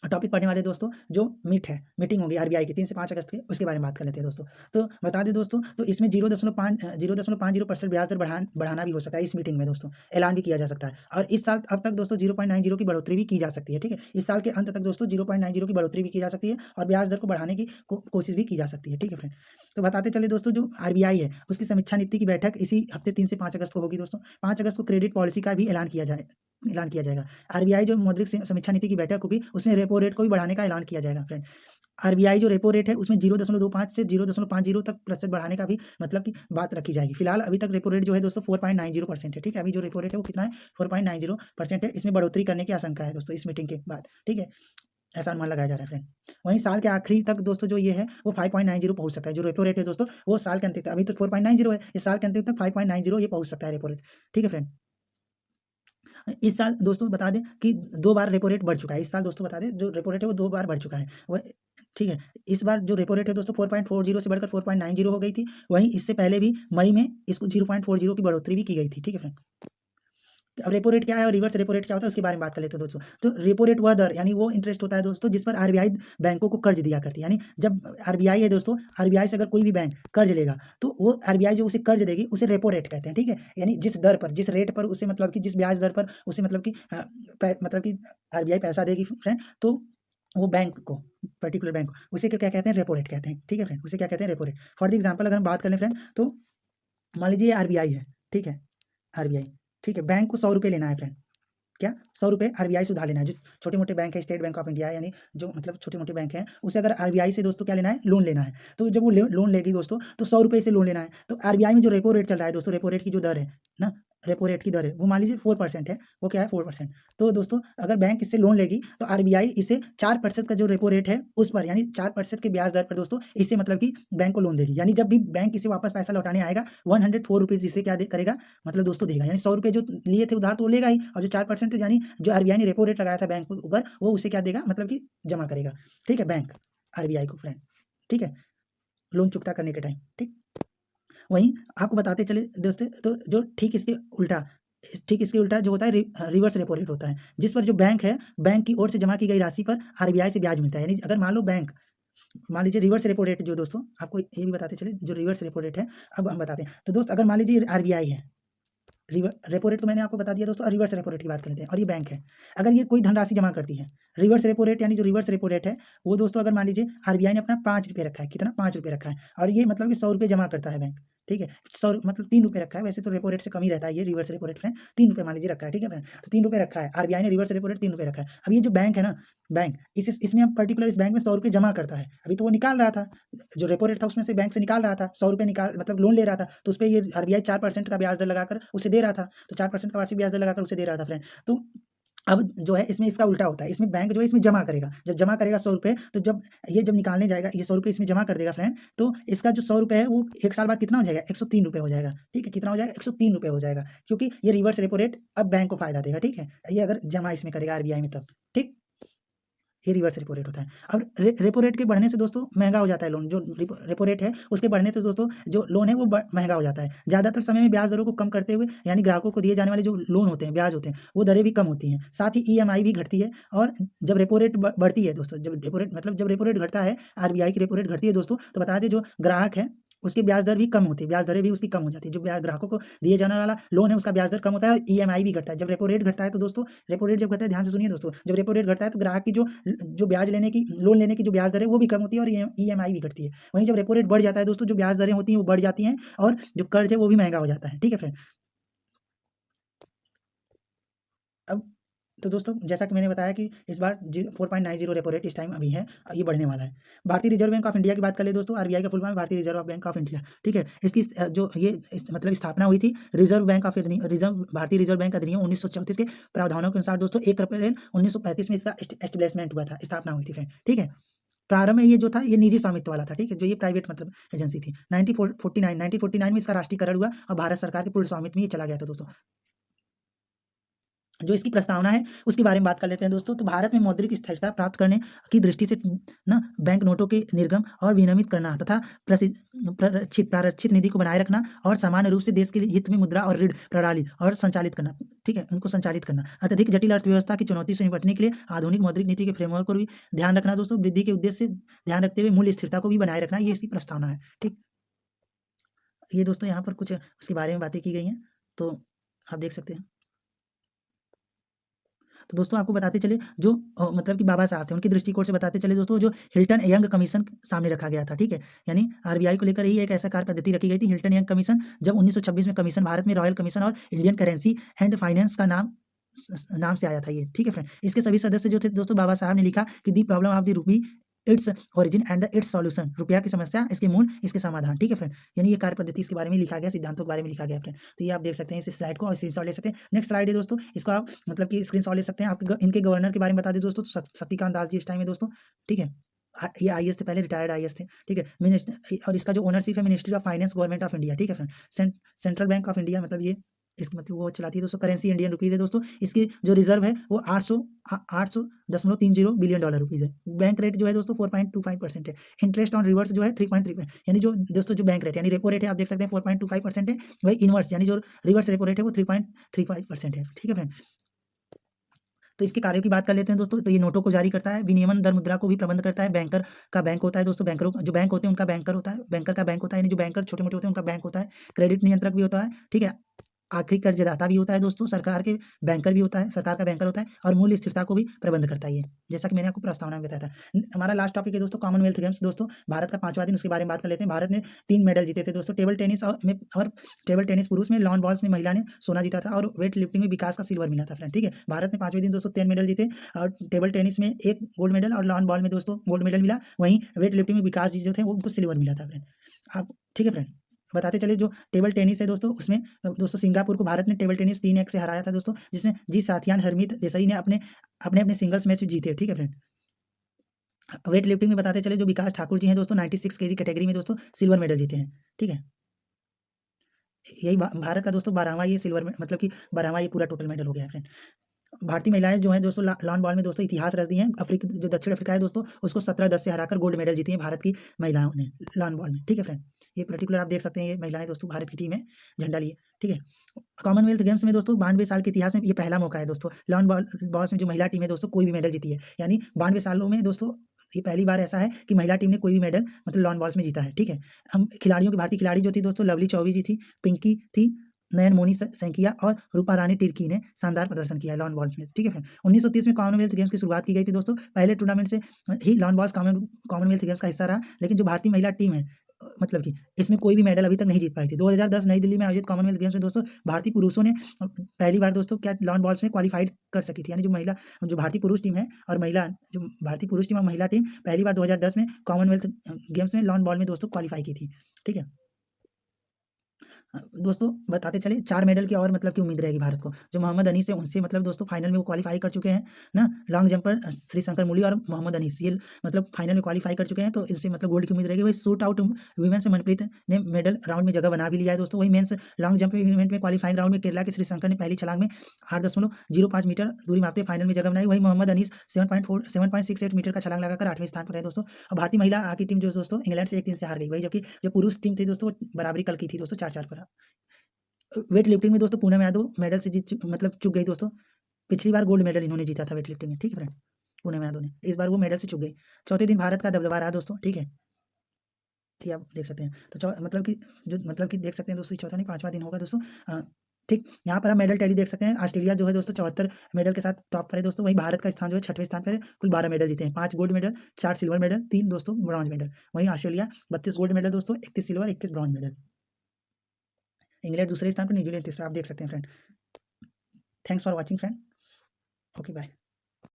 टॉपिक पढ़ने वाले दोस्तों जो मीटिंग होगी RBI की 3 से 5 अगस्त की उसके बारे में बात कर लेते हैं दोस्तों। तो बता दें दोस्तों तो इसमें 0.50% ब्याज दर बढ़ाना भी हो सकता है इस मीटिंग में दोस्तों, ऐलान भी किया जा सकता है। और इस साल अब तक दोस्तों 0.90 की बढ़ोतरी भी की जा सकती है, ठीक है। इस साल के अंत तक दोस्तों 0.90 की बढ़ोतरी भी की जा सकती है और ब्याज दर को बढ़ाने की कोशिश भी की जा सकती है, ठीक है फ्रेंड। तो बताते चले दोस्तों जो RBI है उसकी समीक्षा नीति की बैठक इसी हफ्ते 3 से 5 अगस्त को होगी दोस्तों। 5 अगस्त को क्रेडिट पॉलिसी का भी ऐलान किया जाएगा। RBI जो मौद्रिक समीक्षा नीति की बैठक होगी उसमें रेपो रेट को भी बढ़ाने का ऐलान किया जाएगा फ्रेंड। RBI जो रेपो रेट है उसमें 0.25 से 0.50 तक प्रतिशत बढ़ाने का भी मतलब की बात रखी जाएगी। फिलहाल अभी तक रेपो रेट जो है दोस्तों 4.90% है, ठीक है। अभी जो रेपो रेट है वो कितना है 4.90% है। इसमें बढ़ोतरी करने की आशंका है दोस्तों इस मीटिंग के बाद, ठीक है। ऐसा अनुमान लगाया जा रहा है फ्रेंड। वहीं साल के आखिरी तक दोस्तों जो ये है वो 5.90 पहुंच सकता है। जो रेपो रेट है दोस्तों वो साल के अंत तक, अभी तो 4.90 है, इस साल के अंत तक 5.90 ये पहुंच सकता है रेपो रेट, ठीक है फ्रेंड। इस साल दोस्तों बता दें कि 2 बार रेपो रेट बढ़ चुका है। इस साल दोस्तों बता दें जो रेपो रेट है वो 2 बार बढ़ चुका है। वह ठीक है। इस बार जो रेपो रेट है दोस्तों 4.40 से बढ़कर 4.90 हो गई थी। वहीं इससे पहले भी मई में इसको 0.40 की बढ़ोतरी भी की गई थी, ठीक है फ्रेंड। अब रेपो रेट क्या है और रिवर्स रेपो रेट क्या होता है उसके बारे में बात कर लेते हैं दोस्तों। तो रेपो रेट वह दर यानी वो इंटरेस्ट होता है दोस्तों जिस पर RBI बैंकों को कर्ज दिया करती है। यानी जब RBI है दोस्तों, RBI से अगर कोई भी बैंक कर्ज लेगा तो वो RBI जो उसे कर्ज देगी उसे रेपो रेट कहते हैं, ठीक है। यानी जिस दर पर जिस रेट पर उसे मतलब कि जिस ब्याज दर पर उसे मतलब कि RBI पैसा देगी फ्रेंड, तो वो बैंक को पर्टिकुलर बैंक को उसे क्या कहते हैं रेपो रेट कहते हैं, ठीक है फ्रेंड। उसे क्या कहते हैं repo rate. For the example अगर हम बात कर लें फ्रेंड तो मान लीजिए RBI है, ठीक है। RBI, ठीक है। बैंक को 100 रुपये लेना है फ्रेंड। क्या 100 रुपये RBI से उधार लेना है। जो छोटे मोटे बैंक है स्टेट बैंक ऑफ इंडिया यानी जो मतलब छोटे मोटे बैंक हैं उसे अगर RBI से दोस्तों क्या लेना है लोन लेना है। तो जब वो लोन लेगी दोस्तों तो 100 रुपये से लोन लेना है। तो RBI में जो रेपो रेट चल रहा है दोस्तों, रेपो रेट की जो दर है ना, रेपो रेट की दर है वो मान लीजिए 4% है। वो क्या है 4%। तो दोस्तों अगर बैंक इससे लोन लेगी तो RBI इसे 4% का जो रेपो रेट है उस पर यानी 4% के ब्याज दर पर दोस्तों इससे मतलब कि बैंक को लोन देगी। यानी जब भी बैंक इसे वापस पैसा लौटाने आएगा 104 रुपीज़ इसे क्या करेगा मतलब दोस्तों देगा। यानी 100 रुपये जो लिए थे उधार तो वो लेगा ही और जो 4% यानी जो RBI ने रेपो रेट लगाया था बैंक के ऊपर वो उसे क्या देगा मतलब कि जमा करेगा, ठीक है बैंक RBI को फ्रेंड, ठीक है। लोन चुकता करने के टाइम, ठीक। वहीं आपको बताते चले दोस्तों, तो जो ठीक इसके उल्टा जो होता है रिवर्स रेपो रेट होता है, जिस पर जो बैंक है, बैंक की ओर से जमा की गई राशि पर आरबीआई से ब्याज मिलता है। यानी अगर मान लो बैंक, मान लीजिए रिवर्स रेपो रेट जो दोस्तों आपको ये भी बताते चले, जो रिवर्स रेपो रेट है, अब हम बताते हैं। तो दोस्त अगर मान लीजिए आरबीआई है, रेपो रेट तो मैंने आपको बता दिया दोस्तों, रिवर्स रेपो रेट की बात कर लेते हैं, और ये बैंक है। अगर ये कोई धनराशि जमा करती है, रिवर्स रेपो रेट यानी जो रिवर्स रेपो रेट है वो दोस्तों, अगर मान लीजिए आरबीआई ने अपना 5 रुपये रखा है, कितना 5 रुपये रखा है, और ये मतलब कि 100 रुपये जमा करता है बैंक, ठीक है। 100 मतलब 3 रुपये रखा है, वैसे तो रेपो रेट से कम ही रहता है ये रिवर्स रेपो रेट फ्रेंड, 3 रुपये मान लीजिए रखा है, ठीक है फ्रेंड। तो 3 रुपये रखा है, आरबीआई ने रिवर्स रेपो रेट 3 रुपये रखा है। अब ये जो बैंक है ना, बैंक इसमें हम पर्टिकुलर इस बैंक में 100 रुपये जमा करता है। अभी तो वो निकाल रहा था, जो रेपो रेट था उसमें से बैंक से निकाल रहा था, 100 रुपये निकाल मतलब लोन ले रहा था, तो उस पर ये आरबीआई 4% का ब्याज दर लगाकर उसे दे रहा था, तो 4% का वार्षिक ब्याज दर लगाकर उसे दे रहा था फ्रेंड। तो अब जो है इसमें इसका उल्टा होता है, इसमें बैंक जो है इसमें जमा करेगा, जब जमा करेगा 100 रुपये, तो जब निकालने जाएगा ये 100 रुपये इसमें जमा कर देगा फ्रेंड, तो इसका जो 100 रुपये है वो 1 साल बाद कितना हो जाएगा, 103 रुपये हो जाएगा, ठीक है। कितना हो जाएगा, 103 रुपये हो जाएगा, क्योंकि ये रिवर्स रेपो रेट अब बैंक को फायदा देगा, ठीक है। ये अगर जमा इसमें करेगा आरबीआई में तब, ठीक। ये रिवर्स रेपो रेट होता है। अब रेपो रेट के बढ़ने से दोस्तों महंगा हो जाता है लोन, जो रेपो रेट है उसके बढ़ने से दोस्तों जो लोन है वो महंगा हो जाता है। ज़्यादातर समय में ब्याज दरों को कम करते हुए, यानी ग्राहकों को दिए जाने वाले जो लोन होते हैं, ब्याज होते हैं, वो दरें भी कम होती हैं, साथ ही ईएमआई भी घटती है। और जब रेपो रेट बढ़ती है दोस्तों, जब रेपो रेट घटता है, आरबीआई की रेपो रेट घटती है दोस्तों, तो बता दें जो ग्राहक है उसकी ब्याज दर भी कम होती है, ब्याज दरें भी उसकी कम हो जाती है। जो ग्राहकों को दिए जाने वाला लोन है उसका ब्याज दर कम होता है, और ईएमआई भी घटता है। जब रेपो रेट घटता है तो दोस्तों, रेपो रेट जब घटता है, ध्यान से सुनिए दोस्तों, जब रेपो रेट घटता है तो ग्राहक की जो ब्याज लेने की, लोन लेने की जो ब्याज दर है वो भी कम होती है, और ईएमआई भी घटती है। वहीं जब रेपो रेट बढ़ जाता है दोस्तों, जो ब्याज दरें होती हैं वो बढ़ जाती हैं, और जो कर्ज है वो भी महंगा हो जाता है, ठीक है फ्रेंड। अब तो दोस्तों जैसा कि मैंने बताया कि इस बार 4.90 रेपो रेट इस टाइम अभी है, ये बढ़ने वाला है। भारतीय रिजर्व बैंक ऑफ इंडिया की बात कर ले दोस्तों, आरबीआई का फुल फॉर्म है भारतीय रिजर्व बैंक ऑफ इंडिया, ठीक है। इसकी जो ये मतलब स्थापना हुई थी भारतीय रिजर्व बैंक अधिनियम 1934 के प्रावधानों के अनुसार दोस्तों 1 अप्रैल 1935 में इसका एस्टेब्लिशमेंट हुआ था, स्थापना हुई थी फ्रेंड, ठीक है। प्रारंभ में ये जो था ये निजी स्वामित्व वाला था, ठीक है, जो ये प्राइवेट मतलब एजेंसी थी। 1949 में इसका राष्ट्रीयकरण हुआ और भारत सरकार के पूर्ण स्वामित्व में ये चला गया था दोस्तों। जो इसकी प्रस्तावना है उसके बारे में बात कर लेते हैं दोस्तों। तो भारत में मौद्रिक स्थिरता प्राप्त करने की दृष्टि से ना बैंक नोटों के निर्गम और विनियमित करना तथा प्रारक्षित निधि को बनाए रखना और सामान्य रूप से देश के हित में मुद्रा और ऋण प्रणाली और संचालित करना, ठीक है, उनको संचालित करना। अत्यधिक जटिल अर्थव्यवस्था की चुनौती से निपटने के लिए आधुनिक मौद्रिक नीति के फ्रेमवर्क को भी ध्यान रखना दोस्तों। वृद्धि के उद्देश्य से ध्यान रखते हुए मूल्य स्थिरता को भी बनाए रखना, ये इसकी प्रस्तावना है, ठीक। ये दोस्तों यहाँ पर कुछ उसके बारे में बातें की गई हैं, तो आप देख सकते हैं। तो दोस्तों आपको बताते चले जो मतलब कि बाबा साहब थे उनके दृष्टिकोण से बताते चले दोस्तों, जो हिल्टन यंग कमीशन सामने रखा गया था, ठीक है। यानी आरबीआई को लेकर ही एक ऐसा कार्य पद्धति रखी गई थी, हिल्टन यंग कमीशन। जब 1926 में कमीशन भारत में रॉयल कमीशन और इंडियन करेंसी एंड फाइनेंस का नाम से आया था ये, ठीक है फ्रेंड। इसके सभी सदस्य जो थे दोस्तों, बाबा साहब ने लिखा कि the problem of the rupee, its origin and the its solution, रुपया की समस्या, इसके मूल, इसके समाधान, ठीक है फ्रेंड। यानी ये कार्य पद्धति इसके बारे में लिखा गया, सिद्धांतों के बारे में लिखा गया फ्रेंड। तो ये आप देख सकते हैं इस स्लाइड को और स्क्रीनशॉट ले सकते हैं। नेक्स्ट स्लाइड है दोस्तों, इसको आप मतलब कि स्क्रीनशॉट ले सकते हैं। आपके इनके गवर्नर के बारे में बता दें दोस्तों, तो शक्तिकांत दास जी इस टाइम है दोस्तों, ठीक है। ये आईएएस थे, पहले रिटायर्ड आईएएस थे, ठीक है। मिनिस्टर, और इसका जो ओनरशिप है ministry of finance, government of India, ठीक है friend. Central bank of India मतलब ये इसका मतलब वो चलाती है दोस्तों। करेंसी इंडियन रुपीज़ है दोस्तों। इसकी जो रिजर्व है वो 800.30 बिलियन डॉलर रुपीज़ है। बैंक रेट जो है दोस्तों 4.25% है। इंटरेस्ट ऑन रिवर्स जो है 3.3, यानी जो दोस्तों जो बैंक रेट यानी रेपो रेट है, आप देख सकते हैं 4.25% है। वही इनवर्स यानी जो रिवर्स रेपो रेट है वो 3.35% है, ठीक है फ्रेंड। तो इसके कार्यों की बात कर लेते हैं दोस्तों। तो ये नोटों को जारी करता है, विनियमन दर मुद्रा को भी प्रबंध करता है। बैंक होता है दोस्तों, बैंकरों जो बैंक होते हैं उनका बैंकर होता है, बैंकर का बैंक होता है, यानी जो बैंकर छोटे मोटे होते हैं उनका बैंक होता है। क्रेडिट नियंत्रक भी होता है, ठीक है। आखिरी कर्जदाता भी होता है दोस्तों, सरकार के बैंकर भी होता है, सरकार का बैंकर होता है, और मूल्य स्थिरता को भी प्रबंध करता है ये, जैसा कि मैंने आपको प्रस्तावना में बताया था। हमारा लास्ट टॉपिक है दोस्तों कॉमनवेल्थ गेम्स। दोस्तों भारत का 5वां दिन, उसके बारे में बात कर लेते हैं। भारत ने 3 मेडल जीते थे दोस्तों, टेबल टेनिस और टेबल टेनिस पुरुष में, लॉन बॉल्स में महिला ने सोना जीता था, और वेट लिफ्टिंग में विकास का सिल्वर मिला था फ्रेंड, ठीक है। भारत ने 5वें दिन दोस्तों 3 मेडल जीते, और टेबल टेनिस में 1 गोल्ड मेडल और लॉन बॉल में दोस्तों गोल्ड मेडल मिला। वहीं वेट लिफ्टिंग में विकास जी जो थे वो उनको सिल्वर मिला था फ्रेंड, आप, ठीक है फ्रेंड। बताते चले जो टेबल टेनिस है दोस्तों, उसमें दोस्तों सिंगापुर को भारत ने टेबल टेनिस 3-1 से हराया था दोस्तों, जिसमें जी साथियान हरमीत देसाई ने अपने अपने सिंगल्स मैच जीते, ठीक है फ्रेंड। वेट लिफ्टिंग में बताते चले जो विकास ठाकुर जी हैं दोस्तों 96 केजी कैटेगरी में दोस्तों सिल्वर मेडल जीते हैं, ठीक है। यही भारत का दोस्तों 12वां ये सिल्वर मतलब कि 12वां ये पूरा टोटल मेडल हो गया फ्रेंड। भारतीय महिलाएं जो हैं दोस्तों लॉन बॉल में दोस्तों इतिहास रच दी हैं। जो दक्षिण अफ्रीका है दोस्तों, उसको 17-10 से हराकर गोल्ड मेडल जीती हैं भारत की महिलाओं ने लॉन बॉल में। ठीक है फ्रेंड, ये पर्टिकुलर आप देख सकते हैं, ये महिलाएं दोस्तों भारत की टीम है, झंडा लिए। ठीक है, कॉमनवेल्थ गेम्स में दोस्तों 92 साल के इतिहास में ये पहला मौका है दोस्तों, लॉन बॉल्स में जो महिला टीम है दोस्तों कोई भी मेडल जीती है। यानी 92 सालों में दोस्तों ये पहली बार ऐसा है कि महिला टीम ने कोई भी मेडल मतलब लॉन बॉल्स में जीता है। ठीक है, हम खिलाड़ियों की भारतीय खिलाड़ी जो थी दोस्तों, लवली चौबे जी थी, पिंकी थी, नयन मोनी सैकिया और रूपा रानी टिर्की ने शानदार प्रदर्शन किया है लॉन बॉल्स में। ठीक है फ्रेंड, 1930 में कॉमनवेल्थ गेम्स की शुरुआत की गई थी दोस्तों। पहले टूर्नामेंट से ही लॉन बॉल्स कॉमनवेल्थ गेम्स का हिस्सा रहा, लेकिन जो भारतीय महिला टीम है मतलब कि इसमें कोई भी मेडल अभी तक नहीं जीत पाई थी। 2010 नई दिल्ली में आयोजित कॉमनवेल्थ गेम्स में दोस्तों भारतीय पुरुषों ने पहली बार दोस्तों क्या लॉन बॉल्स में क्वालिफाइड कर सकी थी। यानी जो भारतीय पुरुष टीम है और महिला जो भारतीय पुरुष टीम और महिला टीम पहली बार 2010 में कॉमनवेल्थ गेम्स में लॉन बॉल में दोस्तों क्वालिफाई की थी। ठीक है दोस्तों, बताते चले 4 मेडल की और मतलब की उम्मीद रहेगी भारत को। जो मोहम्मद अनीस है उनसे मतलब दोस्तों फाइनल में वो क्वालिफाई कर चुके हैं ना, लॉन्ग जंपर श्रीशंकर मुली और मोहम्मद अनीस ये मतलब फाइनल में क्वालिफाई कर चुके हैं, तो इससे मतलब गोल्ड की उम्मीद रहेगी। वही शूट आउट वीमेंस में मनप्रीत ने मेडल राउंड में जगह बना भी लिया है दोस्तों। वही मेंस लॉन्ग जंप इवेंट में क्वालिफाइंग राउंड में केरला के श्रीशंकर ने पहली छलांग में 8.05 मीटर दूरी मापते फाइनल में जगह बनाई। वही मोहम्मद अनीस 7.68 मीटर का छलांग लगाकर 8वें स्थान पर है दोस्तों। और भारतीय महिला हॉकी टीम जो दोस्तों इंग्लैंड से 1-3 से हार गई। वही जबकि जो पुरुष टीम थी दोस्तों बराबरी कल की थी दोस्तों 4-4 पर। वेट लिफ्टिंग में दोस्तों पूनम यादव मेडल से मतलब चूक गई दोस्तों। पिछली बार गोल्ड मेडल इन्होंने जीता था वेट लिफ्टिंग में। ठीक है फ्रेंड, पूनम यादव ने, इस बार वो मेडल से चूक गई। चौथे दिन भारत का दबदबा रहा दोस्तों। ठीक है, ये आप देख सकते हैं। तो मतलब कि देख सकते हैं दोस्तों, चौथा नहीं 5वां दिन होगा दोस्तों। ठीक, यहाँ पर आप मेडल टैली देख सकते हैं। ऑस्ट्रेलिया जो है दोस्तों 74 मेडल के साथ टॉप पर है दोस्तों। वहीं भारत का स्थान जो है 6वें स्थान पर है। कुल 12 मेडल जीते हैं, 5 गोल्ड मेडल, 4 सिल्वर मेडल, 3 दोस्तों ब्रॉन्ज मेडल। वहीं ऑस्ट्रेलिया 32 गोल्ड मेडल दोस्तों, 31 सिल्वर, 21 ब्रॉन्ज मेडल। इंग्लैंड दूसरे स्थान पर, न्यूजीलैंड तीसरा। आप देख सकते हैं friend. Thanks for watching friend. Okay bye.